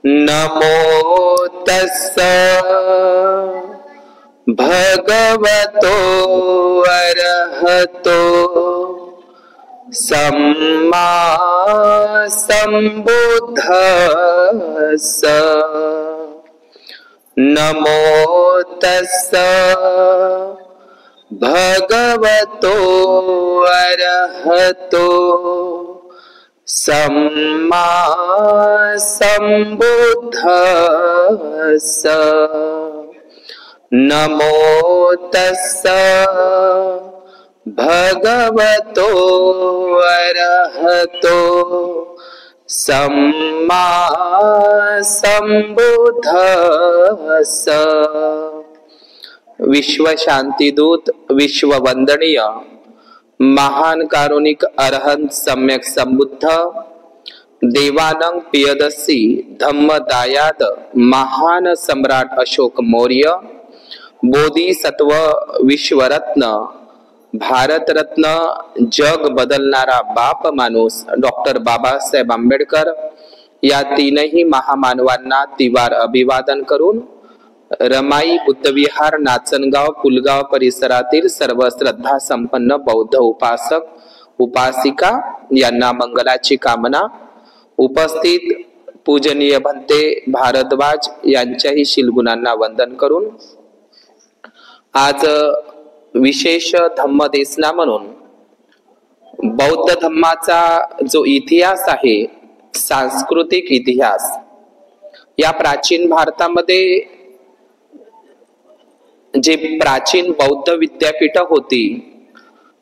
नमो तस्स भगवतो अरहतो सम्मा सम्बुद्धस्स। नमो तस्स भगवतो अरहतो सम्मा सम्बुद्धस्स। नमो तस्स भगवतो अरहतो सम्मा सम्बुद्धस्स। विश्व शांतिदूत, विश्व वंदनीय महान कारुणिक अरहंत सम्यक संबुद्ध देवानंग पियदसी धम्मदायाद महान सम्राट अशोक मौर्य, बोधिसत्व विश्वरत्न भारतरत्न जग बदलणारा बाप माणूस डॉक्टर बाबासाहेब आंबेडकर या तीनही महामानवांना तिवार अभिवादन करून रमाई बुद्धविहार नाचनगाव पुलगाव परिसरातील सर्व श्रद्धा संपन्न बौद्ध उपासक उपासिका यांना मंगलाची कामना, उपस्थित पूजनीय भंते भारद्वाज यांच्याही शीलगुणांना वंदन करून आज विशेष धम्मदेसना म्हणून बौद्ध धम्माचा जो इतिहास आहे, सांस्कृतिक इतिहास, या प्राचीन भारतामध्ये जे प्राचीन बौद्ध विद्यापीठ होती,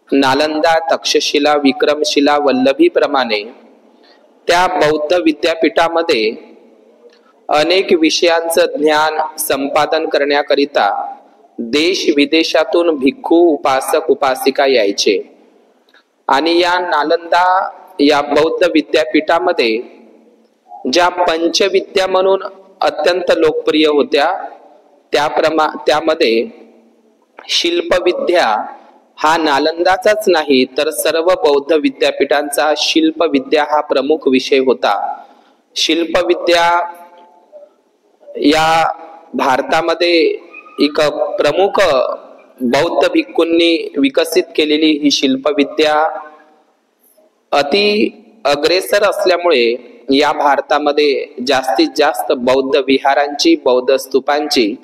नालंदा, तक्षशिला, विक्रमशिला, वल्लभी प्रमाणे त्या बौद्ध विद्यापीठामध्ये अनेक विषयांचं ज्ञान संपादन करण्याकरिता देश विदेशातून भिक्खू उपासक उपासिका यायचे। आणि या नालंदा या बौद्ध विद्यापीठामध्ये ज्या पंचविद्या म्हणून अत्यंत लोकप्रिय होत्या, त्यामध्ये शिल्पविद्या हा नालंदाचाच नाही तर सर्व बौद्ध विद्यापीठांचा शिल्पविद्या हा प्रमुख विषय होता। शिल्पविद्या या भारतामध्ये एक प्रमुख बौद्ध भिक्खूंनी विकसित केलेली ही शिल्पविद्या अति अग्रेसर असल्यामुळे या भारतामध्ये जास्तीत जास्त बौद्ध विहारांची, बौद्ध स्तूपांची,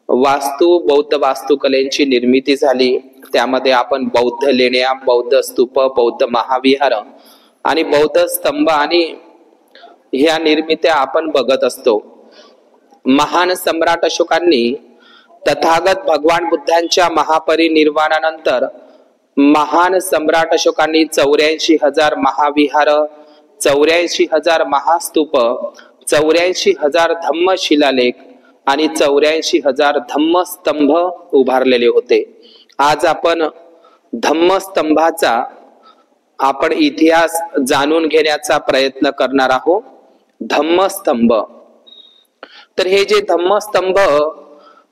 बौद्ध वास्तुकलेंची निर्मिती झाली। त्यामध्ये आपण बौद्ध लेण्या, बौद्ध स्तूप, बौद्ध महाविहार आणि बौद्ध स्तंभ आणि ह्या निर्मित्या आपण बघत असतो। महान सम्राट अशोकांनी तथागत भगवान बुद्धांच्या महापरिनिर्वाणानंतर महान सम्राट अशोकांनी 84,000 महाविहार, 84,000 महास्तूप, 84,000 धम्म शिलालेख आणि 84,000 धम्मस्तंभ उभारलेले होते। आज आपण धम्मस्तंभाचा आपण इतिहास जाणून घेण्याचा प्रयत्न करणार आहोत। धम्मस्तंभ, तर हे जे धम्मस्तंभ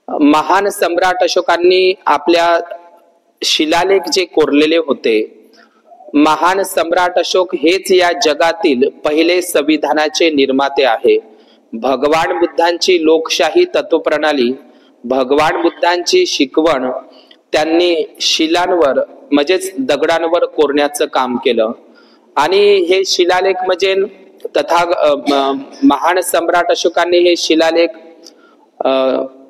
महान सम्राट अशोकांनी आपल्या शिलालेख जे कोरलेले होते, महान सम्राट अशोक हेच या जगातील पहिले संविधानाचे निर्माते आहे। भगवान बुद्धांची लोकशाही तत्वप्रणाली, भगवान बुद्धांची शिकवण त्यांनी शिलांवर म्हणजेच दगडांवर कोरण्याचं काम केलं। आणि हे शिलालेख म्हणजे महान सम्राट अशोकांनी हे शिलालेख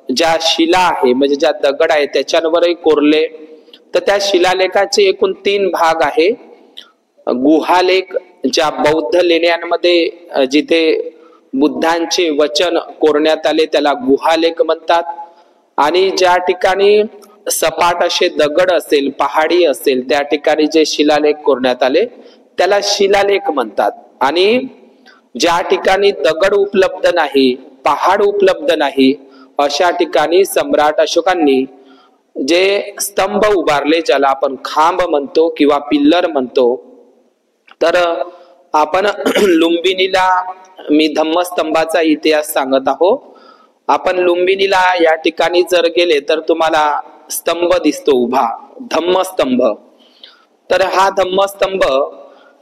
ज्या शिला आहे म्हणजे ज्या दगड आहे त्याच्यावरही कोरले। तर त्या शिलालेखाचे एकूण 3 भाग आहे। गुहालेख, ज्या बौद्ध लेण्यांमध्ये जिथे बुद्धांचे वचन कोरण्यात आले त्याला गुहालेख म्हणतात। आणि ज्या ठिकाणी सपाट असे दगड असेल, पहाडी असेल, त्या ठिकाणी जे शिलालेख कोरण्यात आले त्याला शिलालेख म्हणतात। आणि ज्या ठिकाणी दगड उपलब्ध नाही, पहाड उपलब्ध नाही, अशा ठिकाणी सम्राट अशोकांनी जे स्तंभ उभारले, ज्याला आपण खांब म्हणतो किंवा पिल्लर म्हणतो। तर आपण लुंबिनीला, मी धम्मस्तंभाचा इतिहास सांगत आहो। आपण लुंबिनीला या ठिकाणी जर गेले तर तुम्हाला स्तंभ दिसतो उभा, धम्मस्तंभ। तर हा धम्मस्तंभ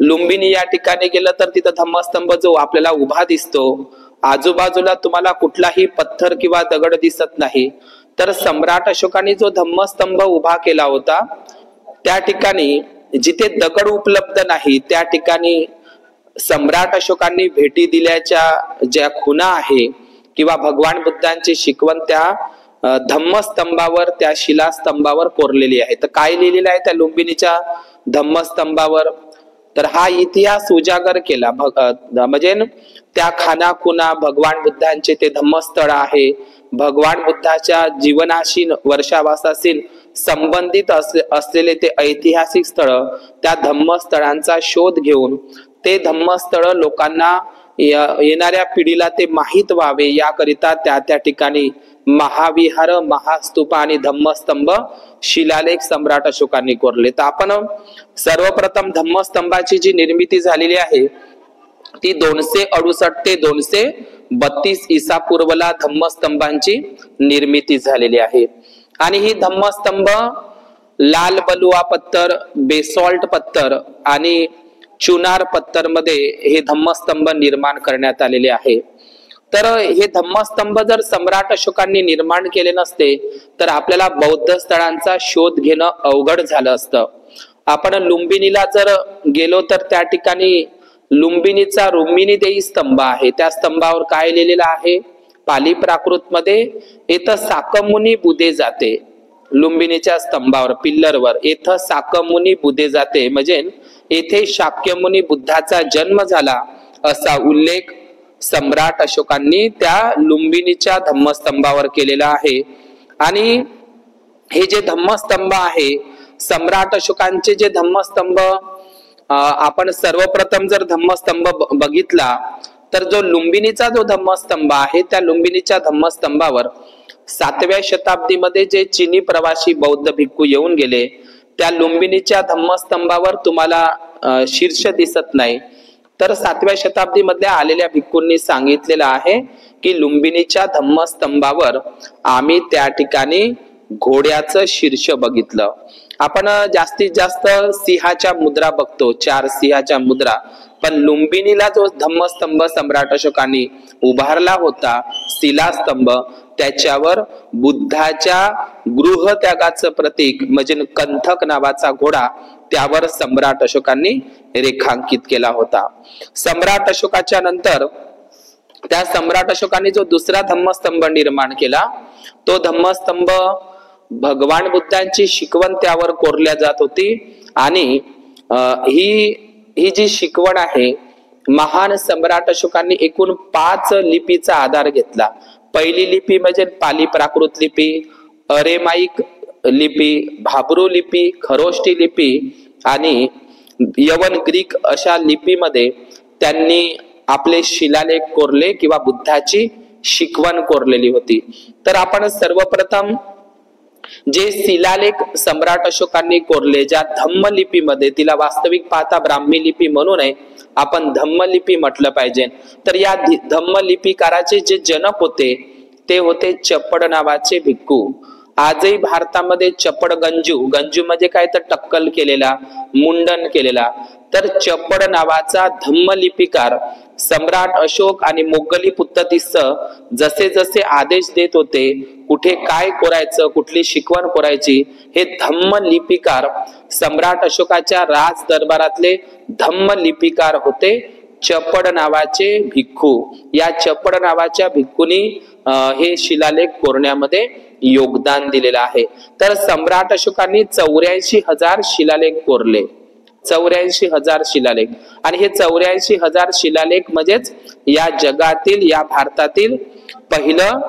लुंबिनी या ठिकाणी गेलं तर तिथं धम्मस्तंभ जो आपल्याला उभा दिसतो आजूबाजूला तुम्हाला कुठलाही पत्थर किंवा दगड दिसत नाही, तर सम्राट अशोकाने जो धम्मस्तंभ उभा केला होता त्या ठिकाणी जिथे दगड उपलब्ध नाही त्या ठिकाणी सम्राट अशोकांनी भेटी दिल्याच्या ज्या खुणा आहे किंवा भगवान बुद्धांची शिकवण त्या धम्मस्तंभावर, त्या शिलास्तंभावर कोरलेली आहे. तर काय लिहिलेलं आहे त्या लुंबिनीच्या धम्मस्तंभावर? तर हा इतिहास उजागर केला, म्हणजे त्या खाना खुणा, भगवान बुद्धांचे ते धम्मस्थळ आहे, भगवान बुद्धाच्या जीवनाशी वर्षावासाशी संबंधित असलेले ते ऐतिहासिक स्थळ, त्या धम्मस्थळांचा शोध घेऊन ते धम्मस्थळ लोकांना, येणाऱ्या पिढीला ते माहीत व्हावे याकरिता त्या ठिकाणी महाविहार, महास्तूप आणि धम्मस्तंभ शिलालेख सम्राट अशोकांनी कोरले. तर आपण सर्वप्रथम धम्मस्तंभाची जी निर्मिती झालेली आहे ती 268 ते 232 ईसा पूर्वला धम्मस्तंभांची निर्मिती झालेली आहे. आणि ही धम्मस्तंभ लाल बलुआ पत्थर, बेसॉल्ट पत्थर आणि चुनार पत्थर मध्ये हे धम्मस्तंभ निर्माण करण्यात आलेले आहे. तर हे धम्मस्तंभ जर सम्राट अशोकांनी निर्माण केले नसते तर आपल्याला बौद्ध स्थळांचा शोध घेणं अवघड झालं असतं. आपण लुंबिनीला जर गेलो तर त्या ठिकाणी लुंबिनीचा रुक्मिणी देई स्तंभ आहे. त्या स्तंभावर काय लिहिलेलं आहे? पाली प्राकृत मध्ये येथ साकमुनी बुधे जाते. लुंबिनीच्या स्तंभावर, पिल्लरवर येथ साकमुनी बुधे जाते म्हणजे येथे शाक्यमुनी बुद्धाचा जन्म झाला असा उल्लेख सम्राट अशोकांनी त्या लुंबिनीच्या धम्मस्तंभावर केलेला आहे. आणि हे जे धम्मस्तंभ आहे, सम्राट अशोकांचे जे धम्मस्तंभ, आपण सर्वप्रथम जर धम्मस्तंभ बघितला तर जो लुंबिनीचा जो धम्मस्तंभ आहे त्या लुंबिनीच्या धम्मस्तंभावर 7व्या शताब्दीमध्ये जे चीनी प्रवासी बौद्ध भिक्खू येऊन गेले त्या लुंबिनीच्या धम्मस्तंभावर तुम्हाला शीर्ष दिसत नाही. तर 7व्या शताब्दीमध्ये आलेल्या भिक्खूंनी सांगितलेलं आहे की लुंबिनीच्या धम्मस्तंभावर आम्ही त्या ठिकाणी घोड्याचं शीर्ष बघितलं. आपण जास्तीत जास्त सिंहाच्या मुद्रा बघतो, 4 सिंहाच्या मुद्रा, पण लुंबिनीला जो धम्मस्तंभ सम्राट अशोकांनी उभारला होता, शिलास्तंभ, त्याच्यावर बुद्धाच्या गृहत्यागाचं प्रतीक म्हणजे कंथक नावाचा घोडा त्यावर सम्राट अशोकांनी रेखांकित केला होता. सम्राट अशोकाच्या नंतर त्या सम्राट अशोकांनी जो दुसरा धम्मस्तंभ निर्माण केला तो धम्मस्तंभ भगवान बुद्धांची शिकवण त्यावर कोरल्या जात होती. आणि ही जी शिकवण आहे, महान सम्राट अशोकांनी एकूण 5 लिपीचा आधार घेतला. पहिली लिपी म्हणजे पाली प्राकृत लिपी, अरेमाइक लिपी, भाब्रू लिपी, खरोष्टी लिपी आणि यवन ग्रीक अशा लिपीमध्ये त्यांनी आपले शिलालेख कोरले किंवा बुद्धाची शिकवण कोरलेली होती. तर आपण सर्वप्रथम जे शिलालेख सम्राट अशोकांनी कोरले, ज्या धम्मलिपीमध्ये, तिला वास्तविक पाहता ब्राह्मी लिपी म्हणू नये, आपण धम्मलिपी म्हटलं पाहिजे. तर या धम्मलिपीकाराचे जे जनक होते ते होते चप्पड नावाचे भिक्खू. आजही भारतामध्ये चप्पड, गंजू म्हणजे काय तर टक्कल केलेला, मुंडन केलेला. तर चप्पड नावाचा धम्मलिपीकार सम्राट अशोक आणि मोगली पुत्ततीस जसे जसे आदेश देत होते, कुठे काय कोरायचं, कुठली शिकवण कोरायची, हे धम्मलिपीकार सम्राट अशोकाच्या राज दरबारातले धम्मलिपीकार होते चप्पड नावाचे भिक्खू. या चप्पड नावाच्या भिक्खूंनी हे शिलालेख कोरण्यामध्ये योगदान दिलेलं आहे. तर सम्राट अशोकांनी 84,000 शिलालेख कोरले. 84,000 शिलालेख. आणि हे 84,000 शिलालेख म्हणजेच या जगातील, या भारतातील पहिलं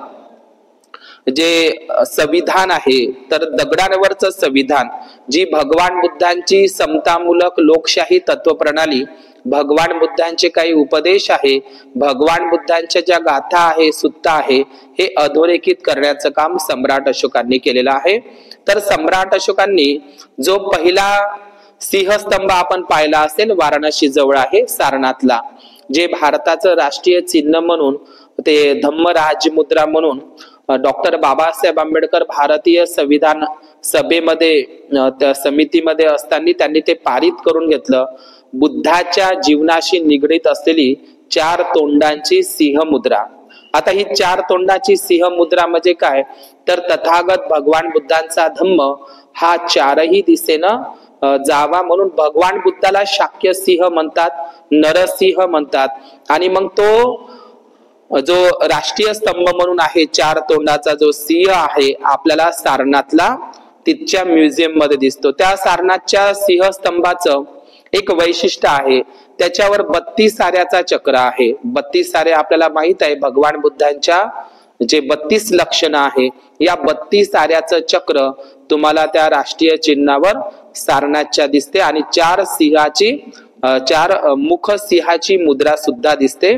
जे संविधान आहे, तर दगडांवरचं संविधान, जी भगवान बुद्धांची समतामूलक लोकशाही तत्वप्रणाली, भगवान बुद्धांचे काही उपदेश आहे, भगवान बुद्धांच्या ज्या गाथा आहे, सुत्ता आहे, हे अधोरेखित करण्याचं काम सम्राट अशोकांनी केलेलं आहे. तर सम्राट अशोकांनी जो पहिला सिंहस्तंभ आपण पाहिला असेल, वाराणसी जवळ आहे सारनाथला, जे भारताचं राष्ट्रीय चिन्ह म्हणून, ते धम्म राजमुद्रा म्हणून डॉक्टर बाबासाहेब आंबेडकर भारतीय संविधान सभेमध्ये, त्या समितीमध्ये असताना त्यांनी ते पारित करून घेतलं. बुद्धाच्या जीवनाशी निगडीत असलेली चार तोंडांची सिंह मुद्रा. आता ही चार तोंडाची सिंह मुद्रा म्हणजे काय, तर तथागत भगवान बुद्धांचा धम्म हा चारही दिशेनं जावा म्हणून भगवान बुद्धाला शाक्य सिंह म्हणतात, नरसिंह म्हणतात. आणि मग तो जो राष्ट्रीय स्तंभ म्हणून आहे चार तोंडाचा जो सिंह आहे आपल्याला सारनाथला तिथच्या म्युझियम मध्ये दिसतो. त्या सारनाथच्या सिंह स्तंभाचं एक वैशिष्ट्य आहे, त्याच्यावर 32 साऱ्याचा चक्र आहे. 32 सारे आपल्याला माहित आहे भगवान बुद्धांच्या जे 32 लक्षणं आहे, या 32 साऱ्याचं चक्र तुम्हाला त्या राष्ट्रीय चिन्हावर सारनाथच्या दिसते. आणि चार मुख सिंहाची मुद्रा सुद्धा दिसते.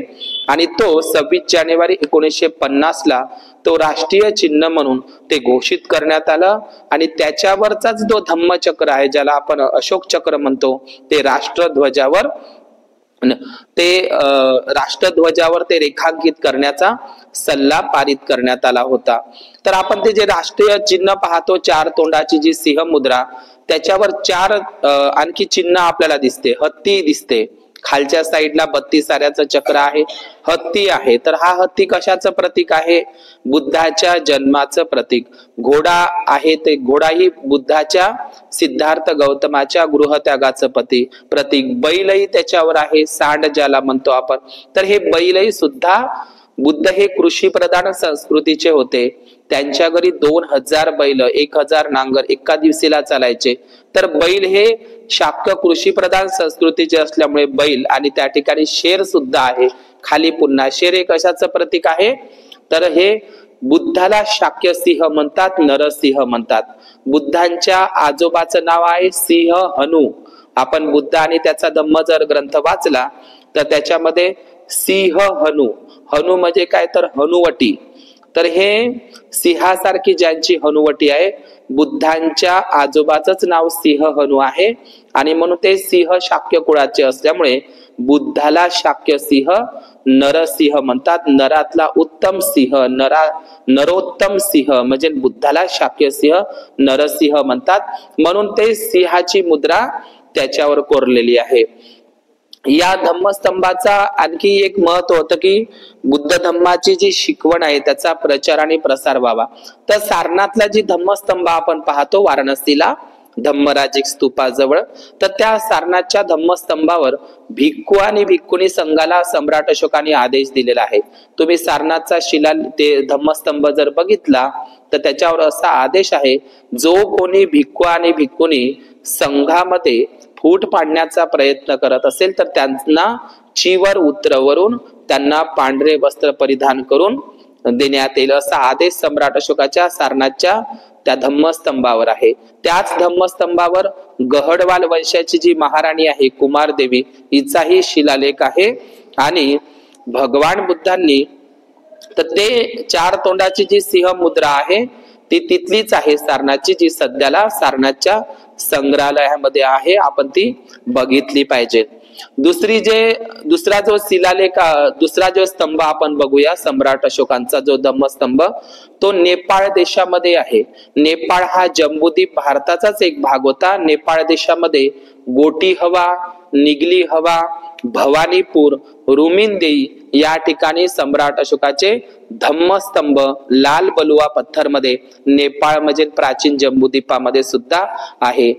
आणि तो 26 जानेवारी 1950 ला तो राष्ट्रीय चिन्ह म्हणून ते घोषित करण्यात आलं. आणि त्याच्यावरचाच जो धम्मचक्र आहे ज्याला आपण अशोक चक्र म्हणतो, ते राष्ट्रध्वजावर ते रेखांकित करण्याचा सल्ला पारित करण्यात आला होता. तर आपण ते जे राष्ट्रीय चिन्ह पाहतो चार तोंडाची जी सिंह मुद्रा, त्याच्यावर चार आणखी चिन्ह आपल्याला दिसते. हत्ती दिसते, खालच्या साईडला 32 साऱ्याचं चक्र आहे, हत्ती आहे. तर हा हत्ती कशाचं प्रतीक आहे, बुद्धाच्या जन्माचं प्रतीक. घोडा आहे, ते घोडाही बुद्धाच्या सिद्धार्थ गौतमाच्या गृहत्यागाचं प्रतीक. बैलही त्याच्यावर आहे, सांड ज्याला म्हणतो आपण. तर हे बैलही सुद्धा, बुद्ध हे कृषी प्रधान संस्कृतीचे होते. त्यांच्या घरी 2000 बैल, 1000 नांगर एका दिवशीला चालायचे. तर बैल हे शाक्य कृषी प्रधान संस्कृतीचे असल्यामुळे बैल, आणि त्या ठिकाणी शेर सुद्धा आहे. खाली पुन्हा शेर हे कशाचं प्रतीक आहे, तर हे बुद्धाला शाक्य सिंह म्हणतात, नरसिंह म्हणतात. बुद्धांच्या आजोबाचं नाव आहे सिंह हनु. आपण बुद्ध आणि त्याचा धम्म जर ग्रंथ वाचला तर त्याच्यामध्ये सिंह हनु, हनु म्हणजे काय तर हनुवटी. तर हे सिंहासारखी ज्यांची हनुवटी आहे, बुद्धांच्या आजोबाचंच नाव सिंह हनु आहे. आणि म्हणून ते सिंह शाक्य कुळाचे असल्यामुळे बुद्धाला शाक्य सिंह, नरसिंह म्हणतात. नरातला उत्तम सिंह, नरोत्तम सिंह म्हणजे बुद्धाला शाक्य सिंह, नरसिंह म्हणतात. म्हणून ते सिंहाची मुद्रा त्याच्यावर कोरलेली आहे. या धम्मस्तंभाचा आणखी एक महत्व होतं की बुद्ध धम्माची जी शिकवण आहे त्याचा प्रचार आणि प्रसार व्हावा. तर सारनाथला जी धम्मस्तंभ आपण पाहतो वाराणसीला धम्मराजिक स्तूपाजवळ, तर त्या सारनाथच्या धम्मस्तंभावर भिक्खू आणि भिक्खुनी संघाला सम्राट अशोकाने आदेश दिलेला आहे. तुम्ही सारनाथचा ते धम्मस्तंभ जर बघितला तर त्याच्यावर असा आदेश आहे, जो कोणी भिक्खू आणि भिक्खुनी संघामध्ये फूट पाडण्याचा प्रयत्न करत असेल तर त्यांना चीवर उतरवरून त्यांना पांढरे वस्त्र परिधान करून देण्यात येईल, असा आदेश सम्राट अशोकाच्या सारनाथच्या त्या धम्मस्तंभावर आहे. त्याच धम्मस्तंभावर गहडवाल वंशाची जी महाराणी आहे कुमारदेवी, हिचाही शिलालेख आहे. आणि भगवान बुद्धांनी तर ते चार तोंडाची जी सिंह मुद्रा आहे ती तिथलीच आहे सारनाथची, जी सध्याला सारनाथच्या संग्रहालयामध्ये आहे. आपण ती बघितली पाहिजे. दुसरा जो स्तंभ आपण बघूया सम्राट अशोकांचा जो धम्मस्तंभ, तो नेपाळ देशामध्ये आहे. नेपाळ हा जम्बूद्वीप भारताचाच एक भाग होता. नेपाळ देशामध्ये गोटी हवा, निगली हवा, भवानीपूर, रुमिनदेई या ठिकाणी सम्राट अशोकाचे धम्मस्तंभ लाल बलुआ पत्थर मध्ये नेपाळ म्हणजे प्राचीन जम्बूद्वीपामध्ये सुद्धा आहे.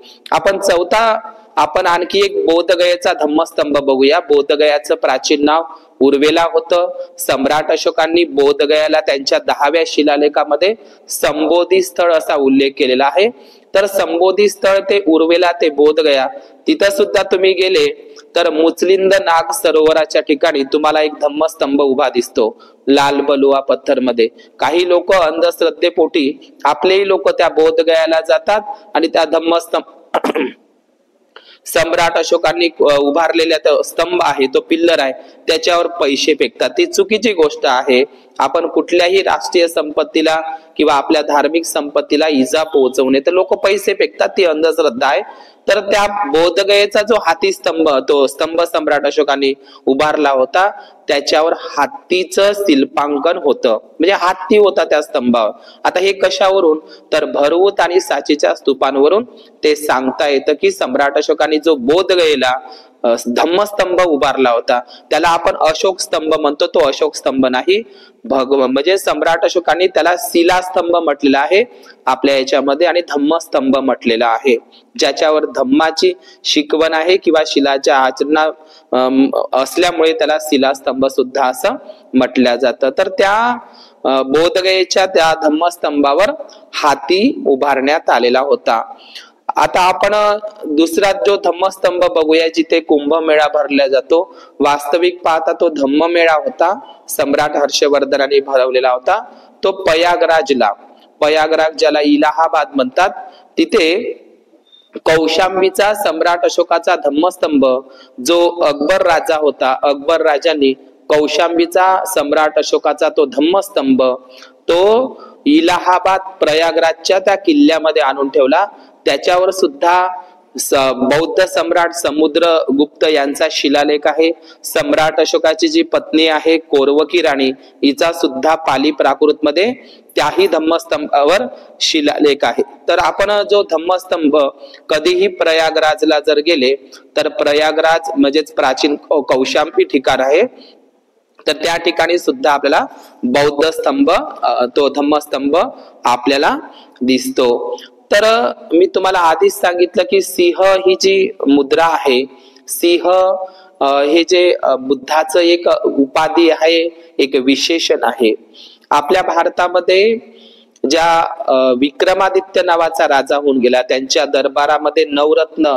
आपण आणखी एक बोधगयेचा धम्मस्तंभ बघूया. बोधगयाचं प्राचीन नाव उर्वेला होतं. सम्राट अशोकांनी बोधगयाला त्यांच्या 10व्या शिलालेखामध्ये संबोधी स्थळ असा उल्लेख केलेला आहे. तर संबोधी स्थळ ते उर्वेला ते बोधगया, तिथं सुद्धा तुम्ही गेले तर मुचलिंद नाग सरोवराच्या ठिकाणी तुम्हाला एक धम्मस्तंभ उभा दिसतो लाल बलुआ पत्थर मध्ये. काही लोक अंधश्रद्धेपोटी आपलेही लोक त्या बोधगयाला जातात आणि त्या धम्मस्तंभ सम्राट अशोकांनी उभारलेला स्तंभ आहे, तो पिल्लर आहे, त्याच्यावर पैसे फेकतात. ती चुकीची गोष्ट आहे. आपण कुठल्याही राष्ट्रीय संपत्तीला किंवा आपल्या धार्मिक संपत्तीला इजा पोहोचवणे तर लोक पैसे फेकतात, ती अंधश्रद्धा आहे. तर त्या बोधगयेचा जो हाती स्तंभ, तो स्तंभ सम्राट अशोकांनी उभारला होता, त्याच्यावर हत्तीचं शिल्पांकन होतं, म्हणजे हत्ती होता त्या स्तंभावर. आता हे कशावरून, तर भरवूत आणि साचीच्या स्तूपांवरून ते सांगता येतं की सम्राट अशोकांनी जो बोधगयेला धम्मस्तंभ उभारला होता. त्याला आपण अशोक स्तंभ म्हणतो, तो अशोक स्तंभ नाही. म्हणजे सम्राट अशोकाने त्याला शिलास्तंभ म्हटलेला आहे आपल्या याच्यामध्ये, आणि धम्मस्तंभ म्हटलेला आहे, ज्याच्यावर धम्माची शिकवण आहे किंवा शिलाच्या आचरणा असल्यामुळे त्याला शिलास्तंभ सुद्धा असं म्हटलं जातं. तर त्या बोधगयेच्या त्या धम्मस्तंभावर हाती उभारण्यात आलेला होता. आता आपण दुसरा जो धम्मस्तंभ बघूया, जिथे कुंभमेळा भरला जातो. वास्तविक पाहता तो धम्ममेळा होता, सम्राट हर्षवर्धनाने भरवलेला होता. तो प्रयागराज ज्याला इलाहाबाद म्हणतात, तिथे कौशांबीचा सम्राट अशोकाचा धम्मस्तंभ, जो अकबर राजा होता, अकबर राजांनी कौशांबीचा सम्राट अशोकाचा तो धम्मस्तंभ तो इलाहाबाद प्रयागराजच्या त्या किल्ल्यामध्ये आणून ठेवला. त्याच्यावर सुद्धा बौद्ध सम्राट समुद्रगुप्त यांचा शिलालेख आहे. सम्राट अशोकाची जी पत्नी आहे कोरवकी राणी, हिचा सुद्धा पाली प्राकृत मध्ये त्याही धम्मस्तंभावर शिलालेख आहे. तर आपण जो धम्मस्तंभ कधीही प्रयागराजला जर गेले तर प्रयागराज म्हणजेच प्राचीन कौशांबी ठिकाण आहे, तर त्या ठिकाणी सुद्धा आपल्याला बौद्ध स्तंभ तो धम्मस्तंभ आपल्याला दिसतो. तर मी तुम्हाला आधीच सांगितलं की सिंह ही जी मुद्रा आहे, सिंह हे जे बुद्धाचं एक उपाधी आहे, एक विशेषण आहे. आपल्या भारतामध्ये ज्या विक्रमादित्य नावाचा राजा होऊन गेला, त्यांच्या दरबारामध्ये नवरत्न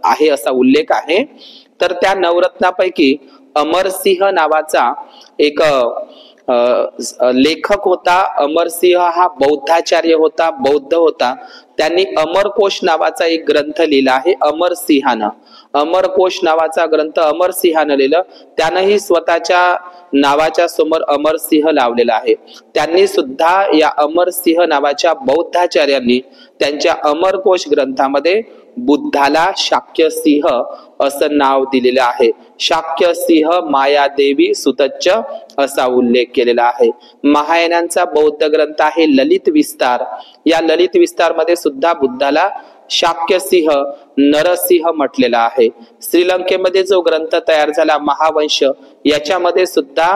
आहे असा उल्लेख आहे. तर त्या नवरत्नापैकी अमरसिंह नावाचा एक लेखक होता. अमरसिंह हा बौद्धाचार्य होता, बौद्ध होता. त्यांनी अमरकोश नावाचा एक ग्रंथ लिहिला आहे अमरसिंहानं. अमरकोश नावाचा ग्रंथ अमरसिंहानं लिहिलं. त्यानंही स्वतःच्या नावाच्या समोर अमरसिंह लावलेला आहे. त्यांनी सुद्धा या अमरसिंह नावाच्या बौद्धाचार्यांनी त्यांच्या अमरकोश ग्रंथामध्ये बुद्धाला शाक्यसिंह असं नाव दिलेलं आहे. शाक्यसिंह मायादेवी सुतच्च असा उल्लेख केलेला आहे. महायानांचा बौद्ध ग्रंथ आहे ललित विस्तार. या ललित विस्तार मध्ये सुद्धा बुद्धाला शाक्यसिंह नरसिंह म्हटलेला आहे. श्रीलंकेमध्ये जो ग्रंथ तयार झाला महावंश, याच्यामध्ये सुद्धा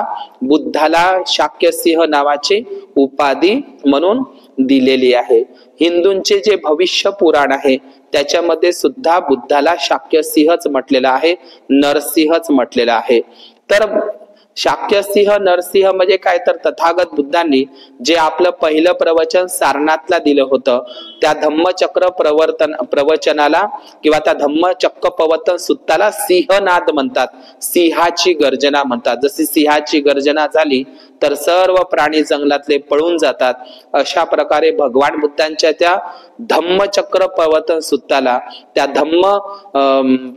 बुद्धाला शाक्यसिंह नावाची उपाधी म्हणून दिलेली आहे. हिंदूंचे जे भविष्य पुराण आहे त्याच्यामध्ये सुद्धा बुद्धाला शाक्यसिंहच म्हटलेला आहे, नरसिंहच म्हटलेला आहे. तर शाक्यसिंह नरसिंह म्हणजे काय, तर तथागत बुद्धांनी जे आपलं पहिलं प्रवचन सारनाथला दिलं होतं, त्या धम्मचक्र प्रवचनाला किंवा त्या धम्मचक्र प्रवर्तन सुत्ताला सिंहनाद म्हणतात, सिंहाची गर्जना म्हणतात. जशी सिंहाची गर्जना झाली तर सर्व प्राणी जंगलातले पळून जातात, अशा प्रकारे भगवान बुद्धांच्या त्या धम्मचक्र प्रवर्तन सुत्ताला, त्या धम्म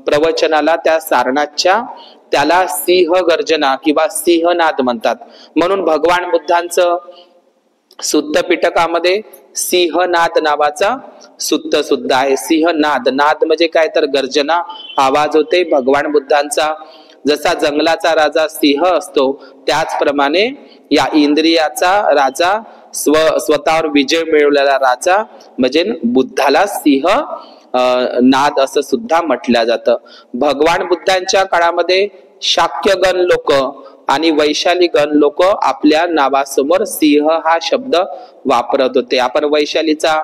प्रवचनाला, त्या सारनाथच्या त्याला सिंह गर्जना किंवा सिंहनाद म्हणतात. म्हणून भगवान बुद्धांचं सुत्त पिटकामध्ये सिंहनाद नावाचा सुत्त सुद्धा आहे. सिंहनाद, नाद म्हणजे काय, तर गर्जना, आवाज होते. भगवान बुद्धांचा जसा जंगलाचा राजा सिंह असतो, त्याचप्रमाणे या इंद्रियाचा राजा, स्वतःवर विजय मिळवलेला राजा म्हणजे बुद्धाला सिंह नाद असं सुद्धा म्हटलं जातं. भगवान बुद्धांच्या काळामध्ये शाक्यगण लोक आणि वैशाली गण लोक आपल्या नावासमोर सिंह हा शब्द वापरत होते. आपण वैशालीचा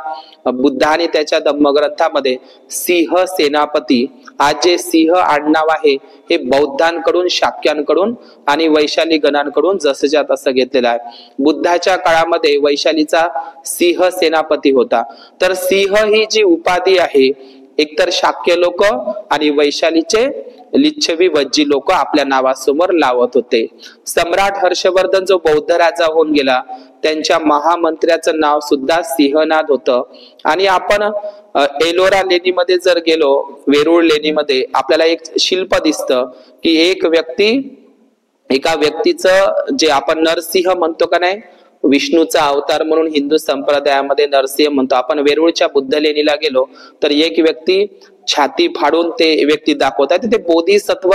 बुद्धाने त्याच्या धम्मग्रंथामध्ये सिंह सेनापती, आज जे सिंह आडनाव आहे हे बौद्धांकडून, शाक्यांकडून आणि वैशाली गणांकडून जसंच्या तसं घेतलेलं आहे. बुद्धाच्या काळामध्ये वैशालीचा सिंह सेनापती होता. तर सिंह ही जी उपाधी आहे, एकतर शाक्य लोक आणि वैशालीचे लिच्छवी वज्जी लोक आपल्या नावासमोर लावत होते. सम्राट हर्षवर्धन जो बौद्ध राजा होऊन गेला, त्यांच्या महामंत्र्याचं नाव सुद्धा सिंहनाद होतं. आणि आपण एलोरा लेणीमध्ये जर गेलो, वेरूळ लेणीमध्ये आपल्याला एक शिल्प दिसतं की एका व्यक्तीचं, जे आपण नरसिंह म्हणतो का नाही, विष्णूचा अवतार म्हणून हिंदू संप्रदायामध्ये नरसिंह म्हणतो. आपण वेरूळच्या बुद्ध लेणीला गेलो तर एक व्यक्ती छाती फाडून ते व्यक्ती दाखवतात, ते बोधिसत्व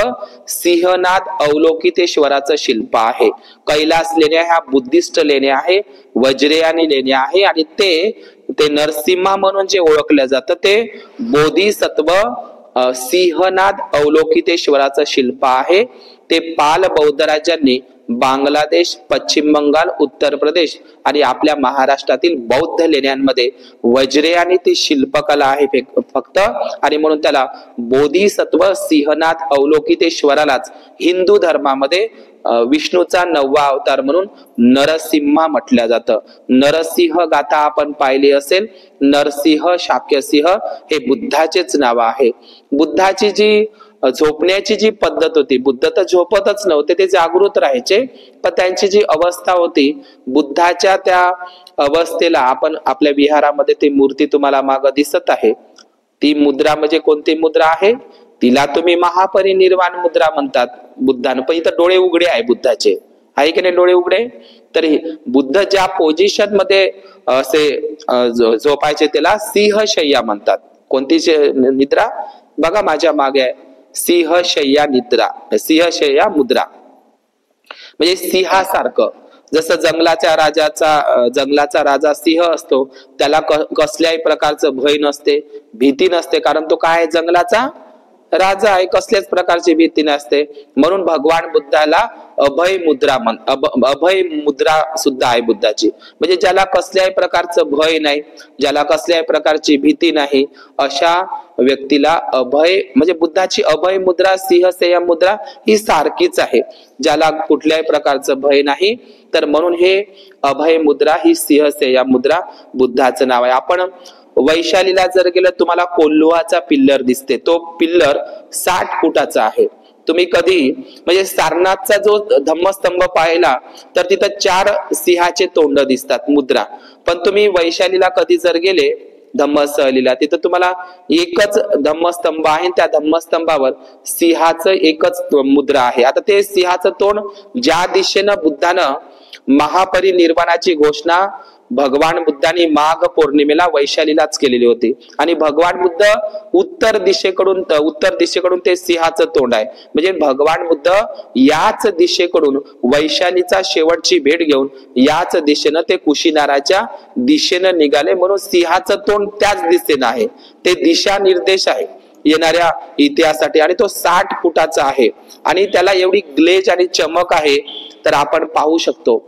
सिंहनाद अवलोकितेश्वराचं शिल्प आहे. कैलास लेण्या ह्या बुद्धिस्ट लेण्या आहे, वज्रेयानी लेण्या आहे, आणि ते नरसिंहा म्हणून जे ओळखलं जातं ते बोधिसत्व सिंहनाद अवलोकितेश्वराचं शिल्प आहे. ते पाल बौद्ध राज्यांनी बांगलादेश, पश्चिम बंगाल, उत्तर प्रदेश आणि आपल्या महाराष्ट्रातील बौद्ध लेण्यांमध्ये वज्रेयाने ती शिल्पकला आहे फक्त. आणि म्हणून त्याला बोधिसत्व सिंहनाथ अवलोकितेश्वरालाच हिंदू धर्मामध्ये विष्णूचा 9वा अवतार म्हणून नरसिंहा म्हटलं जातं. नरसिंह गाथा आपण पाहिली असेल. नरसिंह, शाक्यसिंह हे बुद्धाचेच नाव आहे. बुद्धाची जी झोपण्याची जी पद्धत होती, बुद्ध तर झोपतच नव्हते, ते जागृत राहायचे, पण त्यांची जी अवस्था होती, बुद्धाच्या त्या अवस्थेला आपण आपल्या विहारामध्ये ती मूर्ती तुम्हाला मागे दिसत आहे. ती मुद्रा म्हणजे कोणती मुद्रा आहे? तिला तुम्ही महापरिनिर्वाण मुद्रा म्हणतात बुद्धानं. पण इथं डोळे उघडे आहे बुद्धाचे, आहे की नाही डोळे उघडे? तरी बुद्ध ज्या पोझिशन मध्ये असे झोपायचे त्याला सिंहशय्या म्हणतात. कोणती निद्रा? बघा माझ्या मागे आहे, सिंहशय्या निद्रा, सिंहशय्या मुद्रा. म्हणजे सिंहासारखं. जसं जंगलाचा राजा सिंह असतो, त्याला कसल्याही प्रकारचं भय नसते, भीती नसते, कारण तो काय आहे? जंगलाचा राजा आहे, कसल्याच प्रकारची भीती नसते. म्हणून भगवान बुद्धाला अभय मुद्रा सुद्धा आहे बुद्धाची. म्हणजे ज्याला कसल्याही प्रकारचं भय नाही, ज्याला कसल्याही प्रकारची भीती नाही, अशा व्यक्तीला अभय म्हणजे बुद्धाची अभय मुद्रा, सिंहशय्या मुद्रा ही सारखीच आहे. ज्याला कुठल्याही प्रकारचं भय नाही, तर म्हणून हे अभय मुद्रा ही सिंहशय्या मुद्रा बुद्धाचं नाव आहे. आपण वैशालीला जर गेलं, तुम्हाला कोल्हुआचा पिल्लर दिसते. तो पिल्लर 60 फुटाचा आहे. तुम्ही कधी म्हणजे सारनाथचा जो धम्मस्तंभ पाहिला तर तिथं 4 सिंहाचे तोंड दिसतात मुद्रा. पण तुम्ही वैशालीला कधी जर गेले धम्मस्थळीला, तिथं तुम्हाला एकच धम्मस्तंभ आहे. त्या धम्मस्तंभावर सिंहाचं एकच मुद्रा आहे. आता ते सिंहाचं तोंड ज्या दिशेनं बुद्धानं महापरिनिर्वाणाची घोषणा भगवान बुद्धांनी माघ पौर्णिमेला वैशालीलाच केलेली होती. आणि भगवान बुद्ध उत्तर दिशेकडून ते सिंहाचं तोंड आहे. म्हणजे भगवान बुद्ध याच दिशेकडून वैशालीचा शेवटची भेट घेऊन याच दिशेनं ते कुशीनाराच्या दिशेनं निघाले. म्हणून सिंहाचं तोंड त्याच दिशेनं आहे. ते दिशा निर्देश आहे येणाऱ्या इतिहासासाठी. आणि तो 60 फुटाचा आहे. आणि त्याला एवढी ग्लेज आणि चमक आहे, तर आपण पाहू शकतो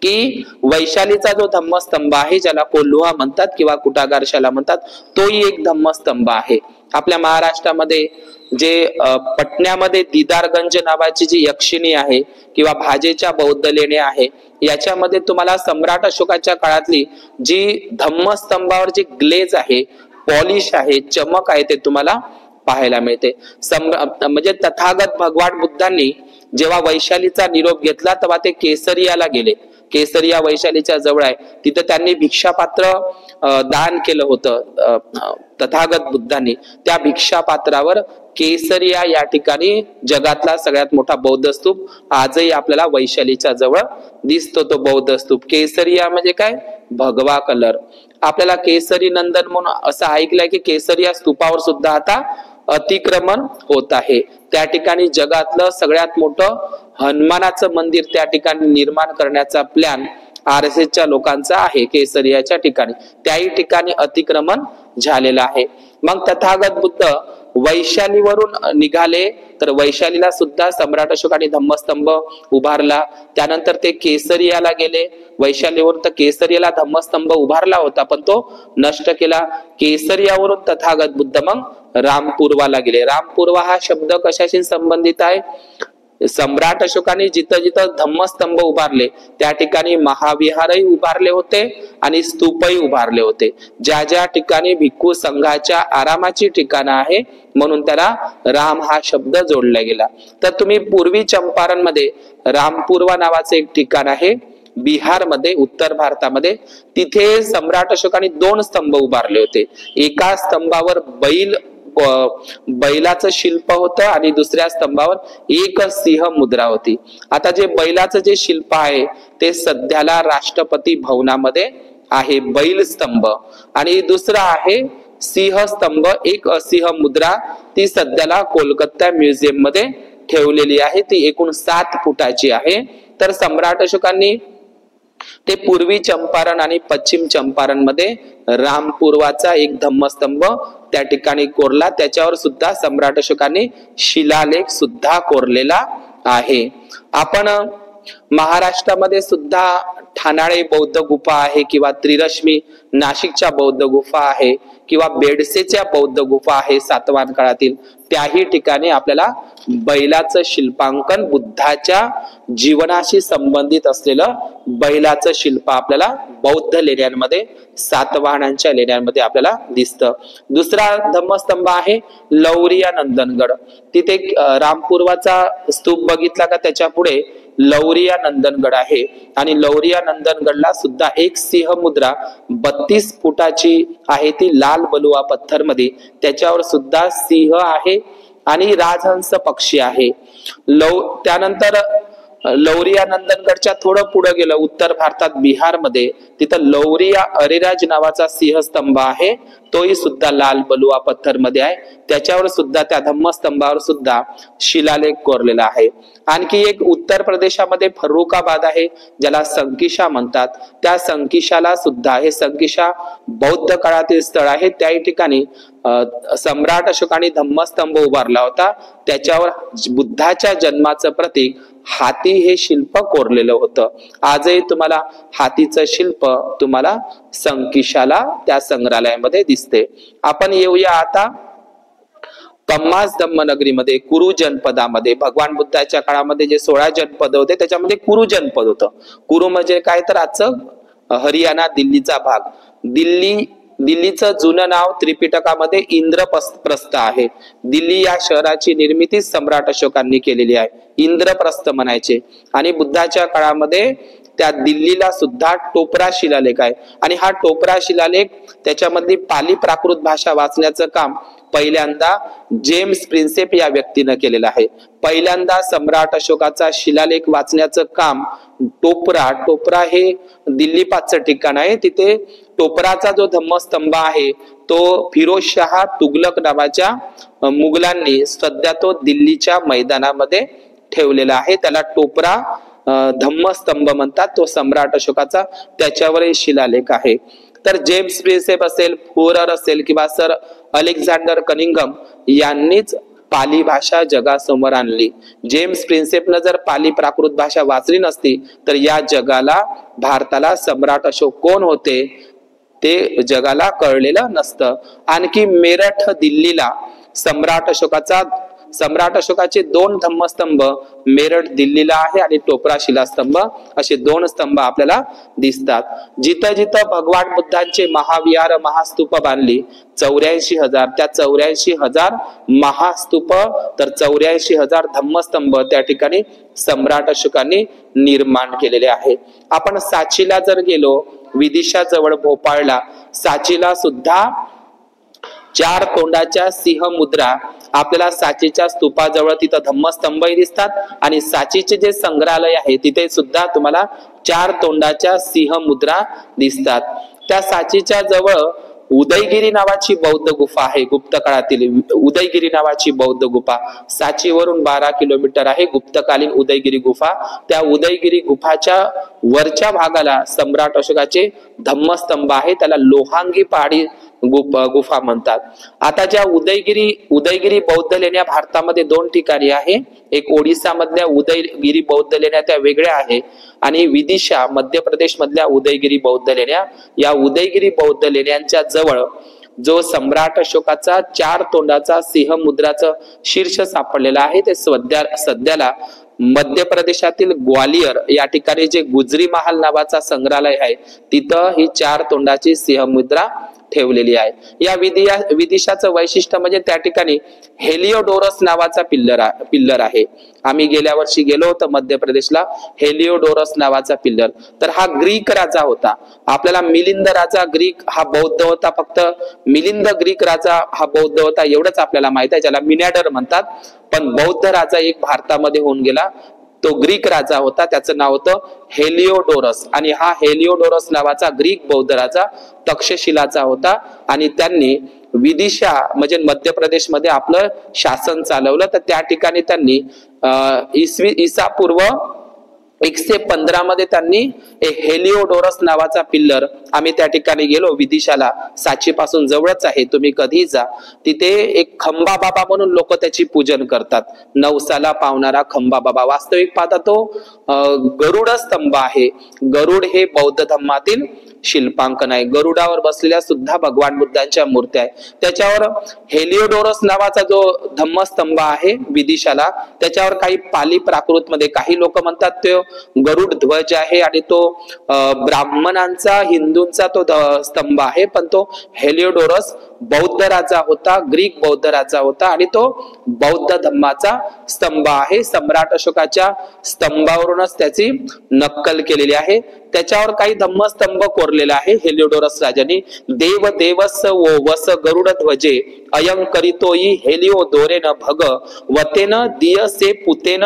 की वैशालीचा जो धम्मस्तंभ आहे, ज्याला कोल्हुआ म्हणतात किंवा कुटागारशाला म्हणतात, तोही एक धम्मस्तंभ आहे. आपल्या महाराष्ट्रामध्ये जे पटण्यामध्ये दिदारगंज नावाची जी यक्षिणी आहे किंवा भाजेच्या बौद्ध लेणे आहे, याच्यामध्ये तुम्हाला सम्राट अशोकाच्या काळातली जी धम्मस्तंभावर जी ग्लेज आहे, पॉलिश आहे, चमक आहे, ते तुम्हाला पाहायला मिळते. म्हणजे तथागत भगवान बुद्धांनी जेव्हा वैशालीचा निरोप घेतला तेव्हा ते केसरियाला गेले. केसरिया वैशालीच्या जवळ आहे. तिथं त्यांनी भिक्षापात्र दान केलं होतं तथागत बुद्धांनी. त्या भिक्षापात्रावर केसरिया या ठिकाणी जगातला सगळ्यात मोठा बौद्ध स्तूप आजही आपल्याला वैशालीच्या जवळ दिसतो. तो बौद्ध स्तूप केसरिया म्हणजे काय? भगवा कलर. आपल्याला केसरी नंदन म्हणून असं ऐकलंय की केसरिया स्तूपावर सुद्धा आता अतिक्रमण होत आहे. त्या ठिकाणी जगातलं सगळ्यात मोठं हनुमानाचं मंदिर त्या ठिकाणी निर्माण करण्याचा प्लॅन RSSच्या लोकांचा आहे केसरियाच्या ठिकाणी. त्याही ठिकाणी अतिक्रमण झालेलं आहे. मग तथागत बुद्ध वैशालीवरून निघाले, तर वैशालीला सुद्धा सम्राट अशोकाने धम्मस्तंभ उभारला. त्यानंतर ते केसरियाला गेले. वैशालीवरून तर केसरियाला धम्मस्तंभ उभारला होता, पण तो नष्ट केला. केसरियावरून तथागत बुद्ध मग रामपूरवाला गेले. रामपूर्वा हा शब्द कशाशी संबंधित आहे? सम्राट अशोकाने जिथं जिथं धम्मस्तंभ उभारले त्या ठिकाणी महाविहारही उभारले होते आणि स्तूपही उभारले होते. ज्या ज्या ठिकाणी भिक्खू संघाच्या आरामाची ठिकाणं आहे, म्हणून त्याला राम हा शब्द जोडला गेला. तर तुम्ही पूर्वी चंपारण मध्ये रामपूर्वा नावाचे एक ठिकाण आहे बिहार मध्ये, उत्तर भारतामध्ये. तिथे सम्राट अशोकाने 2 स्तंभ उभारले होते. एका स्तंभावर बैलाचं शिल्प होतं आणि दुसऱ्या स्तंभावर एक सिंह मुद्रा होती. आता जे बैलाचं जे शिल्प आहे ते सध्याला राष्ट्रपती भवनामध्ये आहे, बैल स्तंभ. आणि दुसरा आहे सिंह स्तंभ, एक सिंह मुद्रा, ती सध्याला कोलकाता म्युझियम मध्ये ठेवलेली आहे. ती एकूण 7 फुटाची आहे. तर सम्राट अशोकांनी ते पूर्वी चंपारण आणि पश्चिम चंपारण मध्ये रामपूर्वाचा एक धम्मस्तंभ त्या ठिकाणी कोरला, त्याच्यावर सुद्धा सम्राट अशोकाने शिलालेख सुद्धा कोरलेला आहे. आपण महाराष्ट्रामध्ये सुद्धा ठाणाळे बौद्ध गुफा आहे किंवा त्रिरश्मी नाशिकच्या बौद्ध गुफा आहे किंवा बेडसेच्या बौद्ध गुफा आहे सातवाहन काळातील, त्याही ठिकाणी आपल्याला बैलाचं शिल्पांकन, बुद्धाच्या जीवनाशी संबंधित असलेलं बैलाचं शिल्प आपल्याला बौद्ध लेण्यांमध्ये, सातवाहनांच्या लेण्यांमध्ये आपल्याला दिसतं. दुसरा धम्मस्तंभ आहे लौरिया नंदनगड. तिथे रामपूर्वाचा स्तूप बघितला का त्याच्या पुढे लौरिया नंदनगड आहे आणि लौरिया नंदनगडला सुद्धा एक सिंह मुद्रा 32 फुटाची आहे, ती लाल बलुआ पत्थर मध्ये, त्याच्यावर सुद्धा सिंह आहे आणि राजहंस पक्षी आहे. त्यानंतर लौरिया नंदनगडच्या थोडं पुढे गेलं उत्तर भारतात बिहारमध्ये, तिथं लौरिया अरेराज नावाचा सिंहस्तंभ आहे, तोही सुद्धा लाल बलुआ पत्थर मध्ये आहे, त्याच्यावर सुद्धा त्या धम्मस्तंभावर सुद्धा शिलालेख कोरलेला आहे. आणखी एक उत्तर प्रदेशामध्ये फर्रुखाबाद आहे, ज्याला संकिशा म्हणतात, त्या संकिशाला सुद्धा, हे संकिशा बौद्ध काळातील स्थळ आहे, त्याही ठिकाणी सम्राट अशोकाने धम्मस्तंभ उभारला होता, त्याच्यावर बुद्धाच्या जन्माचं प्रतीक हाती हे शिल्प कोरलेलं होतं. आजही तुम्हाला हातीचं शिल्प तुम्हाला संकिशाला त्या संग्रहालयामध्ये दिसते. आपण येऊया आता कम्मास धम्मनगरीमध्ये, कुरु जनपदामध्ये. भगवान बुद्धाच्या काळामध्ये जे 16 जनपद होते त्याच्यामध्ये कुरु जनपद होतं. कुरु म्हणजे काय तर आजचं हरियाणा, दिल्लीचा भाग. दिल्लीचं जुनं नाव त्रिपिटकामध्ये इंद्रप्रस्थ आहे. दिल्ली या शहराची निर्मिती सम्राट अशोकांनी केलेली आहे, इंद्रप्रस्थ म्हणायचे. आणि बुद्धाच्या काळामध्ये त्या दिल्लीला सुद्धा टोपरा शिलालेख आहे आणि हा टोपरा शिलालेख त्याच्यामधली पाली प्राकृत भाषा वाचण्याचं काम पहिल्यांदा जेम्स प्रिन्सेप या व्यक्तीनं केलेलं आहे. पहिल्यांदा सम्राट अशोकाचा शिलालेख वाचण्याचं काम टोपरा हे दिल्ली पाचचं ठिकाण आहे, तिथे टोपराचा जो धम्मस्तंभ आहे तो फिरोजशाह तुगलक नावाच्या मुघलांनी सध्या तो दिल्लीच्या मैदानामध्ये ठेवलेला आहे, त्याला टोपरा धम्मस्तंभ म्हणतात, तो सम्राट अशोकाचा, त्याच्यावरही शिलालेख आहे. तर जेम्स प्रिन्सेप असेल, फुरर असेल किंवा सर अलेक्झांडर कनिंघम यांनीच पाली भाषा जगासमोर आणली. जेम्स प्रिन्सेपनं जर पाली प्राकृत भाषा वाचली नसती तर या जगाला, भारताला सम्राट अशोक कोण होते ते जगाला कळलेलं नसतं. आणखी मेरठ दिल्लीला सम्राट अशोकाचे 2 धम्मस्तंभ मेरठ दिल्लीला आहे आणि टोपरा शिलास्तंभ, असे 2 स्तंभ आपल्याला दिसतात. जिथं जिथं भगवान बुद्धांचे महाविहार, महास्तूप बांधली 84,000, त्या 84,000 महास्तूप तर 84,000 धम्मस्तंभ त्या ठिकाणी सम्राट अशोकांनी निर्माण केलेले आहे. आपण सांचीला जर गेलो, विदिशा जवळ भोपाळला, सांचीला सुद्धा 4 तोंडाच्या सिंह मुद्रा आपल्याला सांचीच्या स्तूपाजवळ तिथं धम्मस्तंभही दिसतात आणि सांचीचे जे संग्रहालय आहे तिथे सुद्धा तुम्हाला 4 तोंडाच्या सिंह मुद्रा दिसतात. त्या सांचीच्या जवळ उदयगिरी नावाची बौद्ध गुफा आहे, गुप्त काळातील उदयगिरी नावाची बौद्ध गुफा, सांचीवरून 12 किलोमीटर आहे गुप्तकालीन उदयगिरी गुफा. त्या उदयगिरी गुफाच्या वरच्या भागाला सम्राट अशोकाचे धम्मस्तंभ आहे, त्याला लोहांगी पहाडी गुफा म्हणतात. आता ज्या उदयगिरी बौद्ध लेण्या भारतामध्ये 2 ठिकाणी आहे, एक ओडिसा मधल्या उदयगिरी बौद्ध लेण्या त्या वेगळ्या आहे आणि विदिशा मध्य प्रदेश मधल्या उदयगिरी बौद्ध लेण्या. या उदयगिरी बौद्ध लेण्यांच्या जवळ जो सम्राट अशोकाचा 4 तोंडाचा सिंह मुद्राचं शीर्ष सापडलेला आहे ते सध्याला मध्य प्रदेशातील ग्वालियर या ठिकाणी जे गुजरी महाल नावाचा संग्रहालय आहे तिथं ही 4 तोंडाची सिंह मुद्रा ठेवलेली आहे. या विदिशाचं वैशिष्ट्य म्हणजे त्या ठिकाणी हेलिओडोरस नावाचा पिल्लर आहे. आम्ही गेल्या वर्षी गेलो होतो मध्य प्रदेशला, हेलिओडोरस नावाचा पिल्लर. तर हा ग्रीक राजा होता. आपल्याला मिलिंद राजा ग्रीक हा बौद्ध होता, फक्त मिलिंद ग्रीक राजा हा बौद्ध होता एवढंच आपल्याला माहित आहे, ज्याला मिनॅडर म्हणतात. पण बौद्ध राजा एक भारतामध्ये होऊन गेला, तो ग्रीक राजा होता, त्याचं नाव होतं हेलिओडोरस. आणि हा हेलिओडोरस नावाचा ग्रीक बौद्ध राजा तक्षशिलाचा होता आणि त्यांनी विदिशा म्हणजे मध्य प्रदेश मध्ये आपलं शासन चालवलं. तर त्या ठिकाणी त्यांनी ईसापूर्व 115 मध्ये त्यांनी हेलिओडोरस नावाचा पिल्लर, आम्ही त्या ठिकाणी गेलो विदिशाला, साची पासून जवळच आहे, तुम्ही कधी जा, तिथे एक खंबा बाबा म्हणून लोक त्याची पूजन करतात, नवसाला पावणारा खंबा बाबा. वास्तविक पाहता तो गरुड स्तंभ आहे. गरुड हे बौद्ध धर्मातील शिल्पांकन आहे. गरुडावर बसलेल्या सुद्धा भगवान बुद्धांच्या मूर्त्या आहे. त्याच्यावर हेलिओडोरस नावाचा जो धम्मस्तंभ आहे विदिशाला, त्याच्यावर काही पाली प्राकृत मध्ये काही लोक म्हणतात तो गरुड ध्वज आहे आणि तो ब्राह्मणांचा हिंदूंचा तो स्तंभ आहे, पण तो हेलिओडोरस बौद्ध राजा होता, ग्रीक बौद्ध राजा होता आणि तो बौद्ध धम्माचा स्तंभ आहे. सम्राट अशोकाच्या स्तंभावरूनच त्याची नक्कल केलेली आहे. त्याच्यावर काही धम्मस्तंभ कोरलेला आहे हेलिओडोरस राजांनी. देव देवस वो वस गरुड ध्वजे अयं करितोई हेलिओडोरेन भग वतेन दियसे पुतेन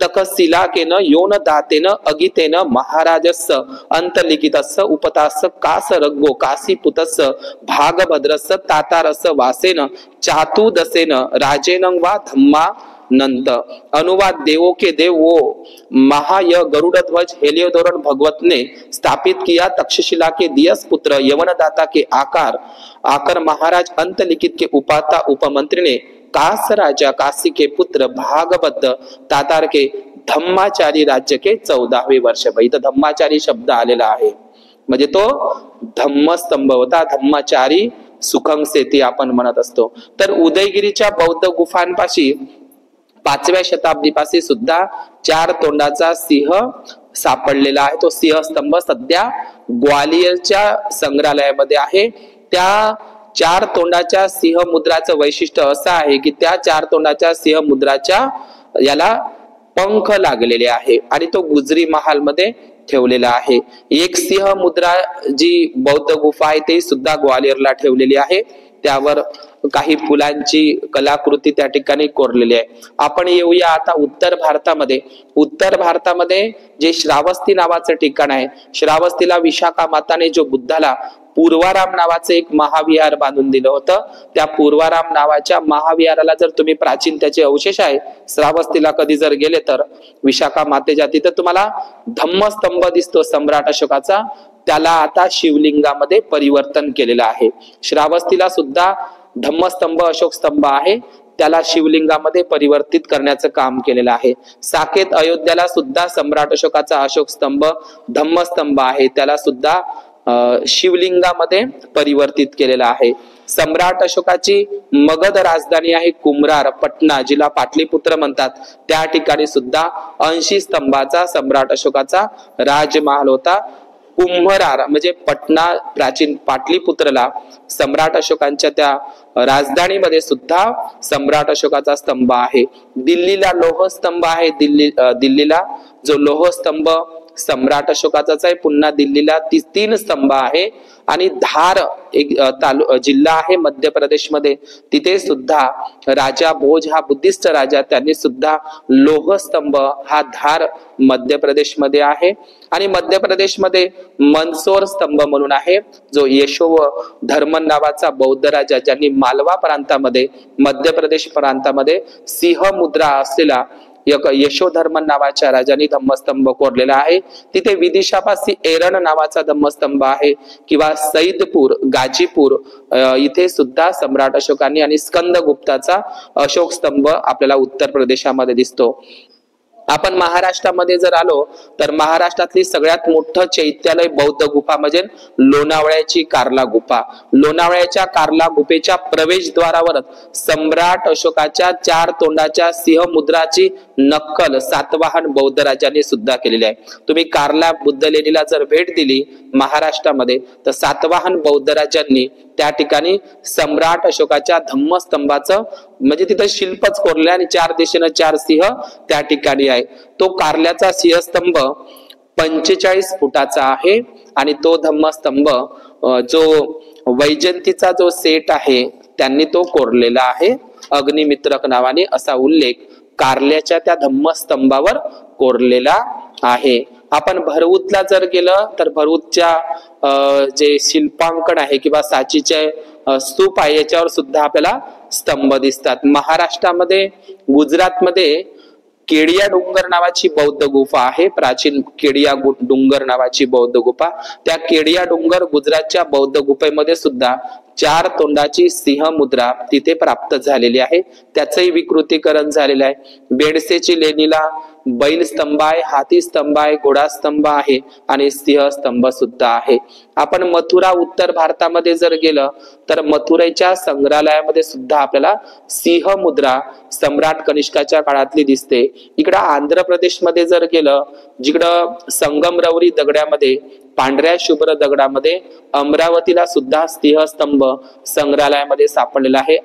तकशिलाकेन योन दातेन अगितेन महाराजस्स अंतलिखितस्स उपतास्स कास रग्गो काशी पुतस्स भागभद्रस्स तातारस वासेन चातुदसेन राजेन वा धम्मा नंत. अनुवाद देवो के देव वो महाय गरुड़ ध्वज हेलिओडोरन भगवत ने स्थापित किया तक्षशिला के दियस पुत्र यवनदाता के आकर महाराज अंतलिखित के उपाता उपमंत्री ने कास राजा काशी के पुत्र भागवत तातार के धम्माचारी राज्य के 14वे वर्ष. इथं धम्माचारी शब्द आलेला आहे, म्हणजे तो धम्मस्तंभ होता. धम्माचारी सुखं सेती आपण म्हणत असतो. तर उदयगिरीच्या बौद्ध गुफांपाशी 5व्या शताब्दीपासून सुद्धा 4 तोंडाचा सिंह सापडलेला आहे. तो सिंहस्तंभ सध्या ग्वालियरच्या संग्रहालयामध्ये आहे. त्या 4 तोंडाच्या सिंह मुद्राचं वैशिष्ट्य असं आहे की त्या 4 तोंडाच्या सिंह मुद्राच्या याला पंख लागलेले आहे आणि तो गुजरी महाल मध्ये ठेवलेला आहे. एक सिंह मुद्रा जी बौद्ध गुफा आहे ते सुद्धा ग्वालियरला ठेवलेली आहे. त्यावर काही फुलांची कलाकृती त्या ठिकाणी कोरलेली आहे. आपण येऊया आता उत्तर भारतामध्ये. उत्तर भारतामध्ये जे श्रावस्ती नावाचं ठिकाण आहे, श्रावस्तीला विशाखा माताने जो बुद्धाला पूर्वाराम नावाचं एक महाविहार बांधून दिलं होतं, त्या पूर्वाराम नावाच्या महाविहाराला जर तुम्ही प्राचीन त्याचे अवशेष आहे श्रावस्तीला कधी जर गेले तर विशाखा मातेच्या तिथं तुम्हाला धम्मस्तंभ दिसतो सम्राट अशोकाचा, त्याला आता शिवलिंगामध्ये परिवर्तन केलेलं आहे. श्रावस्तीला सुद्धा धम्मस्तंभ अशोक स्तंभ आहे, त्याला शिवलिंगामध्ये परिवर्तित करण्याचं काम केलेलं आहे. साकेत अयोध्याला सुद्धा सम्राट अशोकाचा अशोक स्तंभ धम्मस्तंभ आहे, त्याला सुद्धा शिवलिंगामध्ये परिवर्तित केलेला आहे. सम्राट अशोकाची मगध राजधानी आहे कुमरार पटना, जिला पाटलीपुत्र म्हणतात, त्या ठिकाणी सुद्धा 80 स्तंभाचा सम्राट अशोकाचा राजमहाल होता. कुंभरार म्हणजे पटना प्राचीन पाटलीपुत्रला सम्राट अशोकांच्या त्या राजधानीमध्ये सुद्धा सम्राट अशोकाचा स्तंभ आहे. दिल्लीला लोह स्तंभ आहे. दिल्लीला जो लोह स्तंभ सम्राट अशोकाचाच आहे. पुन्हा दिल्लीला 3 स्तंभ आहे आणि धार एक जिल्हा आहे मध्य प्रदेश मध्ये, तिथे सुद्धा राजा भोज हा बुद्धिस्ट राजा, त्यांनी सुद्धा लोह स्तंभ हा धार मध्य प्रदेश मध्ये आहे. आणि मध्य प्रदेश मध्ये मंदसौर स्तंभ म्हणून आहे, जो यशोधर्मन नावाचा बौद्ध राजा, ज्यांनी मालवा प्रांतामध्ये मध्य प्रदेश प्रांतामध्ये सिंह मुद्रा असलेला यशोधर्मन नावाच्या राजांनी धम्मस्तंभ कोरलेला आहे. तिथे विदिशापासी एरण नावाचा धम्मस्तंभ आहे किंवा सैदपूर गाजीपूर इथे सुद्धा सम्राट अशोकांनी आणि स्कंदगुप्ताचा अशोक स्तंभ आपल्याला उत्तर प्रदेशामध्ये दिसतो. आपण महाराष्ट्रामध्ये जर आलो तर महाराष्ट्रातली सगळ्यात मोठं चैत्यालय बौद्ध गुफा म्हणजे लोणावळ्याची कार्ला गुफा. लोणावळ्याच्या कार्ला गुफेच्या प्रवेशद्वारावर सम्राट अशोकाच्या 4 तोंडाच्या सिंह मुद्राची नक्कल सातवाहन बौद्ध राजांनी सुद्धा केलेली आहे. तुम्ही कार्ला बुद्ध लेणीला जर भेट दिली महाराष्ट्रामध्ये तर सातवाहन बौद्ध राजांनी त्या ठिकाणी सम्राट अशोकाच्या धम्मस्तंभाचं म्हणजे तिथं शिल्पच कोरले आणि 4 दिशेनं 4 सिंह त्या ठिकाणी आहे. तो कारल्याचा सिंहस्तंभ 45 फुटाचा आहे आणि तो धम्मस्तंभ जो वैजंतीचा जो सेट आहे त्यांनी तो कोरलेला आहे. अग्निमित्रक नावाने असा उल्लेख कारल्याच्या त्या धम्मस्तंभावर कोरलेला आहे. आपण भरऊतला जर गेलं तर भरऊतच्या जे शिल्पांकन आहे किंवा साचीचे स्तूप आहे याच्यावर सुद्धा आपल्याला स्तंभ दिसतात. महाराष्ट्रामध्ये गुजरातमध्ये केडिया डोंगर नावाची बौद्ध गुफा आहे, प्राचीन केडिया डोंगर नावाची बौद्ध गुफा। त्या केडिया डोंगर गुजरातच्या बौद्ध गुफेमध्ये सुद्धा 4 तोंडाची सिंह मुद्रा तिथे प्राप्त झालेली आहे, त्याचंही विकृतीकरण झालेलं आहे। बेडसेची लेणीला बैल स्तंभ आहे, हाती स्तंभ आहे, घोडा स्तंभ आहे आणि सिंह स्तंभ सुद्धा आहे। आपण मथुरा उत्तर भारतामध्ये जर गेलं तर मथुरेच्या संग्रहालयामध्ये सुद्धा आपल्याला सिंह मुद्रा सम्राट कनिष्काच्या काळातली दिसते। इकडं आंध्र प्रदेशमध्ये जर गेलं, जिकडं संगमरवरी दगडामध्ये पांढऱ्या शुभ्र दगडामध्ये अमरावतीला सुद्धा सिंह स्तंभ संग्रहालयामध्ये सापडलेला आहे।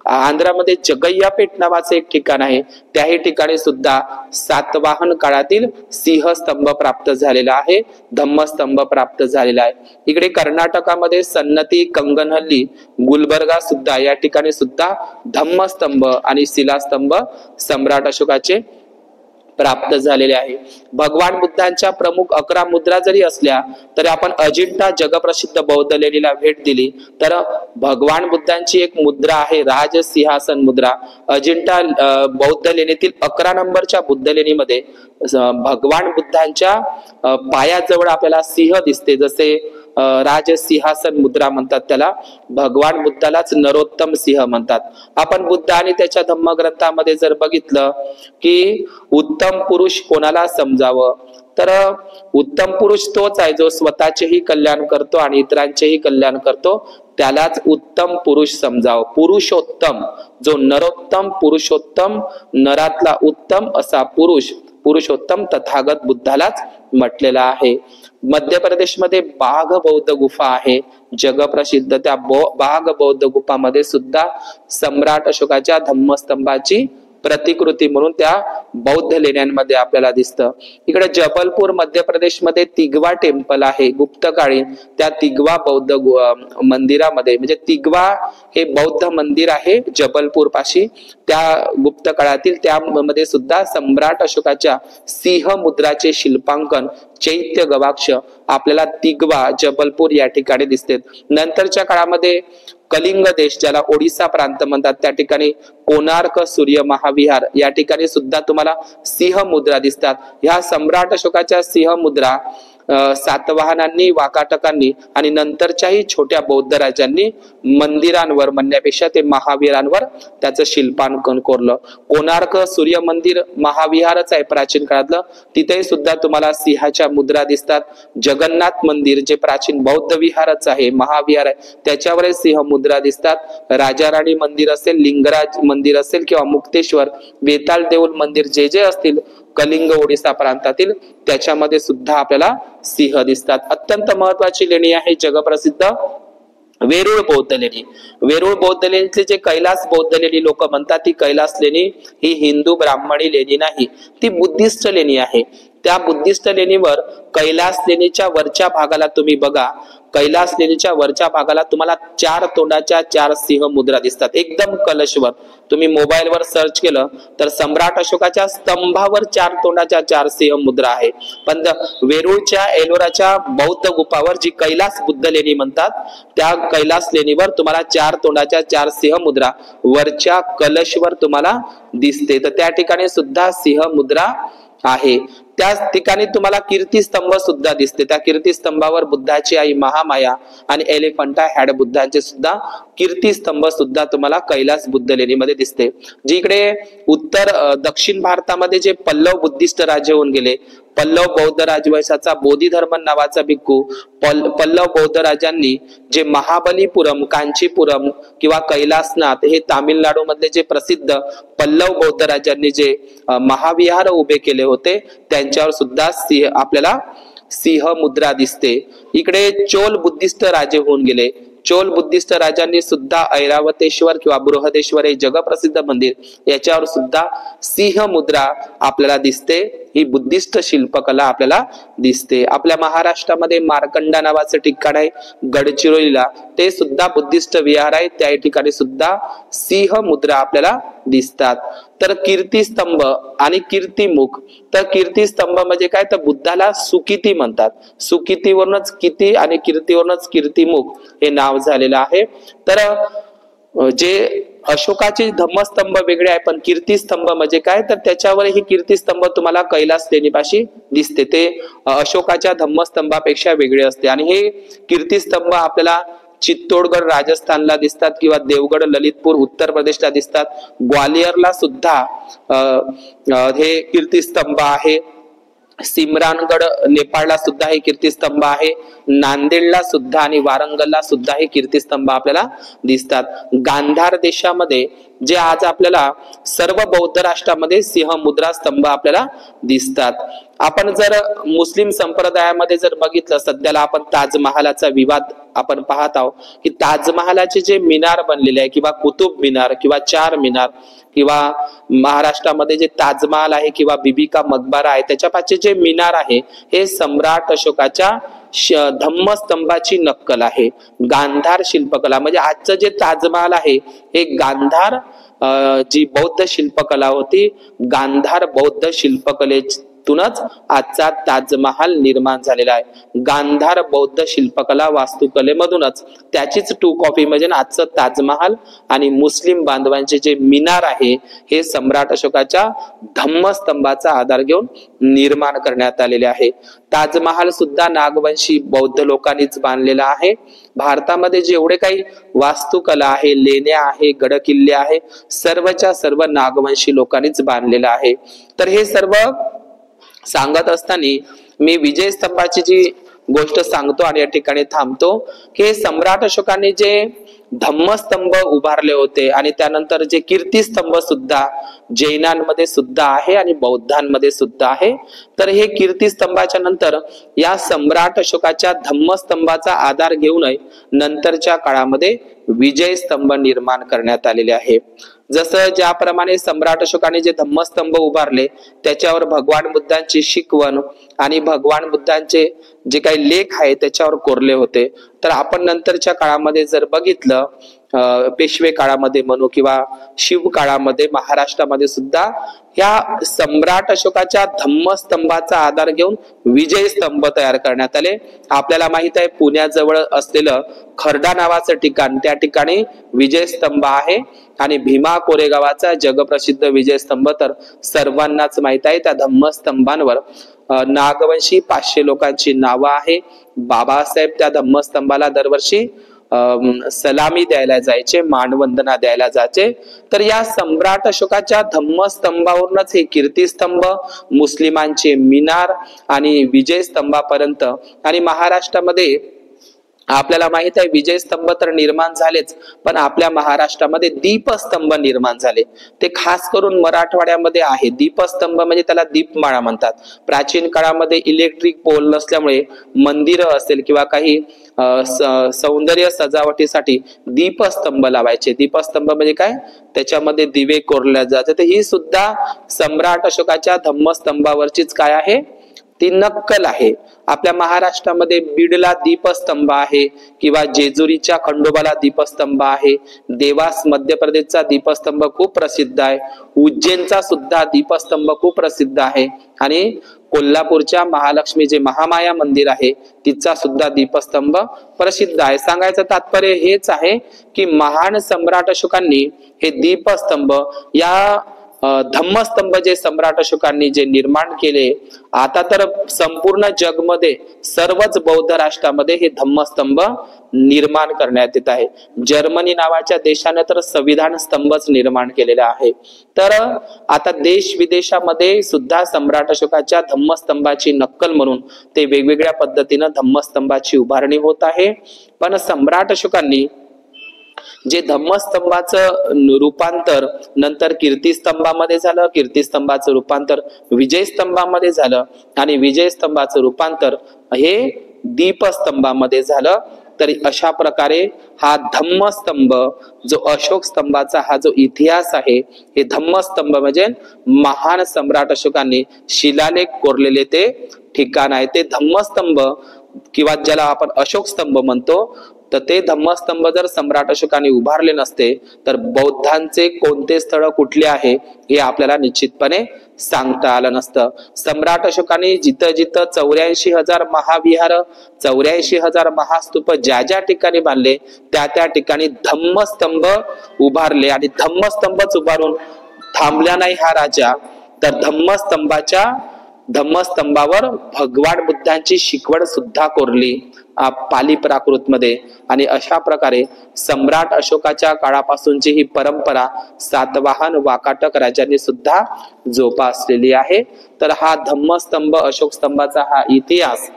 आंध्रामध्ये जगय्यापेठ नावाचं एक ठिकाण आहे, त्याही ठिकाणी सुद्धा सातवाहन काळातील सिंह स्तंभ प्राप्त झालेला आहे, धम्मस्तंभ प्राप्त झालेला आहे। इकडे कर्नाटकामध्ये सन्नती, कंगनहल्ली, गुलबर्गा सुद्धा या ठिकाणी सुद्धा धम्मस्तंभ आणि शिलास्तंभ सम्राट अशोकाचे प्राप्त झालेले आहे। भगवान बुद्धांच्या प्रमुख 11 मुद्रा जरी असल्या तरी आपण अजिंठा जगप्रसिद्ध बौद्ध लेणीला भेट दिली तर भगवान बुद्धांची एक मुद्रा आहे राजसिंहासन मुद्रा। अजिंठा बौद्ध लेणीतील 11 नंबरच्या बुद्ध लेणीमध्ये भगवान बुद्धांच्या पायाजवळ आपल्याला सिंह दिसते, जसे राजसिंहासन मुद्रा म्हणतात त्याला। भगवान बुद्धालाच नरोत्तम सिंह म्हणतात। आपण बुद्ध आणि त्याच्या धम्मग्रंथामध्ये जर बघितलं की उत्तम पुरुष कोणाला समजावं तर उत्तम पुरुष तोच आहे जो स्वतःचेही कल्याण करतो आणि इतरांचेही कल्याण करतो, त्यालाच उत्तम पुरुष समजावं। पुरुषोत्तम जो नरोत्तम, पुरुषोत्तम नरातला उत्तम असा पुरुषोत्तम तथागत बुद्धालाच म्हटलेला आहे। मध्य प्रदेशमध्ये बाघ बौद्ध गुफा आहे जगप्रसिद्ध, त्या बाघ बौद्ध गुफामध्ये सुद्धा सम्राट अशोकाच्या धम्मस्तंभाची प्रतिकृती म्हणून त्या बौद्ध लेण्यांमध्ये आपल्याला दिसतं। इकडे जबलपूर मध्य प्रदेशमध्ये तिगवा टेम्पल आहे गुप्तकाळीन, त्या तिगवा बौद्ध मंदिरामध्ये, म्हणजे तिगवा हे बौद्ध मंदिर आहे जबलपूर पाशी, त्या गुप्त काळातील त्यामध्ये सुद्धा सम्राट अशोकाच्या सिंह मुद्राचे शिल्पांकन चैत्य गवाक्ष आपल्याला तिगवा जबलपूर या ठिकाणी दिसते। नंतरच्या काळामध्ये कलिंग देश, ज्याला ओडिसा प्रांत म्हणतात, त्या ठिकाणी कोणार्क सूर्य महाविहार या ठिकाणी सुद्धा तुम्हाला सिंह मुद्रा दिसतात। ह्या सम्राट अशोकाच्या सिंह मुद्रा सातवाहनांनी, वाकाटकांनी आणि नंतरच्याही छोट्या बौद्ध राजांनी मंदिरांवर म्हणण्यापेक्षा ते महावीरांवर त्याचं शिल्पांकन कोरलं। कोणार्क सूर्य मंदिर महाविहारच आहे प्राचीन काळातलं, तिथे सुद्धा तुम्हाला सिंहाच्या मुद्रा दिसतात। जगन्नाथ मंदिर जे प्राचीन बौद्ध विहारच आहे, महाविहार आहे, त्याच्यावर सिंह मुद्रा दिसतात। राजा राणी मंदिर असेल, लिंगराज मंदिर असेल किंवा मुक्तेश्वर, वेताळ देऊळ मंदिर जे जे असतील कलिंग ओडिसा प्रांतातील, त्याच्यामध्ये सुद्धा आपल्याला सिंह दिसतात। अत्यंत महत्वाची लेणी आहे जगप्रसिद्ध वेरूळ बौद्ध लेणी। वेरूळ बौद्ध लेणीचे जे कैलास बौद्ध लेणी लोक म्हणतात, ती कैलास लेणी ही हिंदू ब्राह्मणी लेणी नाही, ती बुद्धिस्ट लेणी आहे। त्या बुद्धिस्ट लेणीवर कैलास लेणीच्या वरच्या भागाला तुम्ही बघा, कैलास लेणीच्या वरच्या भागाला तुम्हाला 4 तोंडाच्या 4 सिंह मुद्रा दिसतात, एकदम कलशवर। तुम्ही मोबाईलवर सर्च केलं तर सम्राट अशोकाच्या स्तंभावर 4 तोंडाच्या 4 सिंह मुद्रा आहे। पण वेरूळच्या एलोराच्या बौद्ध गुफावर जी कैलास बुद्ध लेणी म्हणतात, त्या कैलास लेणीवर तुम्हाला 4 तोंडाच्या 4 सिंह मुद्रा वरच्या कलशवर तुम्हाला दिसते, तर त्या ठिकाणी सुद्धा सिंह मुद्रा आहे। त्याच ठिकाणी तुम्हाला कीर्तिस्तंभ सुद्धा दिसते, त्या कीर्तिस्तंभावर बुद्धाची आई महामाया आणि एलिफंटा हॅड बुद्धाचे सुद्धा कीर्तिस्तंभ सुद्धा तुम्हाला कैलास बुद्ध लेणीमध्ये दिसते। जिकडे दक्षिण भारतामध्ये जे पल्लव बुद्धिस्ट राजे होऊन गेले, पल्लव बौद्ध राजवंशाचा बोधिधर्मन नावाचा भिक्खू, पल्लव बौद्ध राजांनी जे महाबलीपुरम, कांचीपुरम किंवा कैलासनाथ हे तामिळनाडू मधले जे प्रसिद्ध पल्लव बौद्ध राजांनी जे महाविहार उभे केले होते, त्यांच्यावर सुद्धा आपल्याला सिंह मुद्रा दिसते। इकडे चोल बुद्धिस्ट राजे होऊन गेले, चोल बुद्धिस्ट राजांनी सुद्धा ऐरावतेश्वर किंवा बृहदेश्वर हे जगप्रसिद्ध मंदिर, याच्यावर सुद्धा सिंह मुद्रा आपल्याला दिसते। ही बुद्धिस्ट शिल्पकला आपल्याला दिसते। आपल्या महाराष्ट्रामध्ये मार्कंडा नावाचं ठिकाण आहे गडचिरोलीला, ते सुद्धा बुद्धिस्ट विहार आहे, त्या ठिकाणी सुद्धा सिंह मुद्रा आपल्याला दिसतात। तर कीर्तिस्तंभ आणि कीर्तिमुख, तर कीर्तिस्तंभ म्हणजे काय, तर बुद्धाला सुकिती म्हणतात, सुकितीवरूनच किती आणि कीर्तीवरूनच कीर्तिमुख हे नाव झालेलं आहे। तर जे अशोकाचे धम्मस्तंभ वेगळे आहे, पण कीर्तिस्तंभ म्हणजे काय तर त्याच्यावर हे कीर्तिस्तंभ तुम्हाला कैलास लेणीपाशी दिसते, ते अशोकाच्या धम्मस्तंभापेक्षा वेगळे असते. आणि हे कीर्तिस्तंभ आपल्याला चित्तोडगड राजस्थानला दिसतात किंवा देवगड ललितपूर उत्तर प्रदेशला दिसतात. ग्वालियरला सुद्धा हे कीर्तिस्तंभ आहे. सिमरानगड नेपाळला सुद्धा हे कीर्तिस्तंभ आहे. नांदेडला सुद्धा आणि वारंगलला सुद्धा हे कीर्तिस्तंभ आपल्याला दिसतात. गांधार देशामध्ये जे आज आपल्याला सर्व बौद्ध राष्ट्रामध्ये सिंह मुद्रा स्तंभ आपल्याला दिसतात. आपण जर मुस्लिम संप्रदायामध्ये जर बघितलं, सध्याला आपण ताजमहालाचा विवाद आपण पाहत आहोत की ताजमहालाचे जे मिनार बनलेले आहे किंवा कुतुब मिनार किंवा चार मिनार किंवा महाराष्ट्रामध्ये जे ताजमहाल आहे किंवा बीबी का मकबरा आहे त्याच्यापाशी जे मिनार आहे हे सम्राट अशोकाच्या धम्मस्तंभाची नक्कल आहे. गांधार शिल्पकला म्हणजे आजचं जे ताजमहाल आहे हे गांधार जी बौद्ध शिल्पकला होती, गांधार बौद्ध शिल्पकलेतूनच आजचा ताजमहाल निर्माण झालेला आहे. गांधार बौद्ध शिल्पकला वास्तुकलेमधूनच त्याचीच टू कॉपी म्हणजे आजचं ताजमहाल आणि मुस्लिम बांधवांचे जे मिनार आहे हे सम्राट अशोकाच्या धम्मस्तंभाचा आधार घेऊन निर्माण करण्यात आलेले आहे. ताजमहाल सुद्धा नागवंशी बौद्ध लोकांनीच बांधलेला आहे. भारतामध्ये जेवढे काही वास्तुकला आहे, लेण्या आहे, गडकिल्ले आहे, सर्वच्या सर्व नागवंशी लोकांनीच बांधलेला आहे. तर हे सर्व सांगत असताना मी विजय स्तंभाची जी गोष्ट सांगतो आणि या ठिकाणी थांबतो की सम्राट अशोकाने जे धम्मस्तंभ उभारले होते आणि त्यानंतर जे कीर्तिस्तंभ सुद्धा जैनांमध्ये सुद्धा आहे आणि बौद्धांमध्ये सुद्धा आहे. तर हे कीर्तिस्तंभाच्या नंतर या सम्राट अशोकाच्या धम्मस्तंभाचा आधार घेऊनही नंतरच्या काळामध्ये विजय स्तंभ निर्माण करण्यात आलेले आहे. जसं ज्याप्रमाणे सम्राट अशोकाने जे धम्मस्तंभ उभारले त्याच्यावर भगवान बुद्धांची शिकवण आणि भगवान बुद्धांचे जे काही लेख आहे त्याच्यावर कोरले होते. तर आपण नंतरच्या काळामध्ये जर बघितलं, पेशवे काळामध्ये म्हणू किंवा शिव काळामध्ये महाराष्ट्रामध्ये सुद्धा या सम्राट अशोकाच्या धम्मस्तंभाचा आधार घेऊन विजय स्तंभ तयार करण्यात आले. आपल्याला माहित आहे पुण्याजवळ असलेलं खर्डा नावाचं ठिकाण, त्या ठिकाणी विजय स्तंभ आहे आणि भीमा कोरेगावाचा जगप्रसिद्ध विजय स्तंभ तर सर्वांनाच माहित आहे. त्या धम्मस्तंभांवर नागवंशी 500 लोकांची नावं आहे. बाबासाहेब त्या धम्मस्तंभाला दरवर्षी सलामी द्यायला जायचे, मानवंदना द्यायला जायचे. तर या सम्राट अशोकाच्या धम्मस्तंभावरूनच हे कीर्तिस्तंभ, मुस्लिमांचे मिनार आणि विजय स्तंभापर्यंत आणि महाराष्ट्रामध्ये आपल्याला माहित आहे विजय स्तंभ तर निर्माण झालेच, पण आपल्या महाराष्ट्रामध्ये दीपस्तंभ निर्माण झाले. ते खास करून मराठवाड्यामध्ये आहे. दीपस्तंभ म्हणजे त्याला दीपमाळा म्हणतात. प्राचीन काळामध्ये इलेक्ट्रिक पोल नसल्यामुळे मंदिरं असेल किंवा काही सौंदर्य सजावटीसाठी दीपस्तंभ लावायचे. दीपस्तंभ म्हणजे काय, त्याच्यामध्ये दिवे कोरले जाते. तर ही सुद्धा सम्राट अशोकाच्या धम्मस्तंभावरचीच काय आहे, ती नक्कल आहे. आपल्या महाराष्ट्रामध्ये बीडला दीपस्तंभ आहे किंवा जेजुरीच्या खंडोबाला दीपस्तंभ आहे. देवास मध्य प्रदेशचा दीपस्तंभ खूप प्रसिद्ध आहे. उज्जैनचा सुद्धा दीपस्तंभ खूप प्रसिद्ध आहे आणि कोल्हापूरच्या महालक्ष्मी जे महामाया मंदिर आहे तिचा सुद्धा दीपस्तंभ प्रसिद्ध आहे. सांगायचं तात्पर्य हेच आहे की महान सम्राट अशोकांनी हे दीपस्तंभ या धम्मस्तंभ जे सम्राट अशोकांनी जे निर्माण केले, आता तर संपूर्ण जगमध्ये सर्वच बौद्ध राष्ट्रामध्ये हे धम्मस्तंभ निर्माण करण्यात येत आहे. जर्मनी नावाच्या देशाने तर संविधान स्तंभच निर्माण केलेला आहे. तर आता देश विदेशामध्ये सुद्धा सम्राट अशोकाच्या धम्मस्तंभाची नक्कल म्हणून ते वेगवेगळ्या पद्धतीनं धम्मस्तंभाची उभारणी होत आहे. पण सम्राट अशोकांनी जे धम्मस्तंभाचं रूपांतर नंतर कीर्तिस्तंभामध्ये झालं, कीर्तिस्तंभाचं रूपांतर विजय स्तंभामध्ये झालं आणि विजय स्तंभाचं रूपांतर हे दीपस्तंभामध्ये झालं. तर अशा प्रकारे हा धम्मस्तंभ जो अशोक स्तंभाचा हा जो इतिहास आहे, हे धम्मस्तंभ म्हणजे महान सम्राट अशोकांनी शिलालेख कोरलेले ते ठिकाण आहे. ते धम्मस्तंभ किंवा ज्याला आपण अशोक स्तंभ म्हणतो, तर ते धम्मस्तंभ जर सम्राट अशोकाने उभारले नसते तर बौद्धांचे कोणते स्थळ कुठले आहे हे आपल्याला निश्चितपणे सांगता आलं नसतं. सम्राट अशोकाने जिथं जिथं 84,000 महाविहार 84,000 महास्तूप ज्या ज्या ठिकाणी बांधले त्या त्या ठिकाणी धम्मस्तंभ उभारले आणि धम्मस्तंभच उभारून थांबला नाही हा राजा, तर धम्मस्तंभावर भगवान बुद्धांची शिकवण सुद्धा कोरली पाली प्राकृत मध्ये. आणि अशा प्रकारे सम्राट अशोकाच्या काळापासूनची ही परंपरा सातवाहन वाकाटक राजांनी सुद्धा जोपासलेली आहे. तर हा धम्मस्तंभ अशोक स्तंभाचा हा इतिहास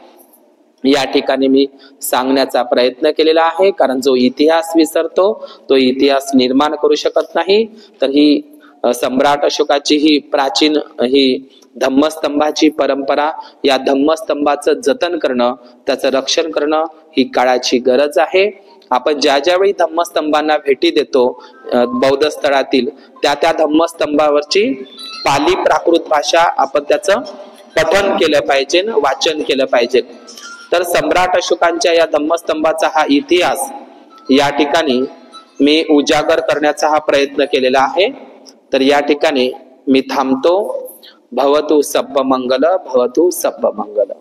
या ठिकाणी मी सांगण्याचा प्रयत्न केलेला आहे, कारण जो इतिहास विसरतो तो इतिहास निर्माण करू शकत नाही. तर ही सम्राट अशोकाची ही प्राचीन ही धम्मस्तंभाची परंपरा, या धम्मस्तंभाचं जतन करणं, त्याचं रक्षण करणं ही काळाची गरज आहे. आपण ज्या ज्यावेळी धम्मस्तंभांना भेटी देतो बौद्ध स्थळातील त्या त्या धम्मस्तंभावरची पाली प्राकृत भाषा आपण त्याचं पठन केलं पाहिजे, वाचन केलं पाहिजे. तर सम्राट अशोकांच्या या धम्मस्तंभाचा हा इतिहास या ठिकाणी मी उजागर करण्याचा हा प्रयत्न केलेला आहे. तर या ठिकाणी मी थांबतो. भवतु सब्ब मंगल, भवतु सब्ब मंगल.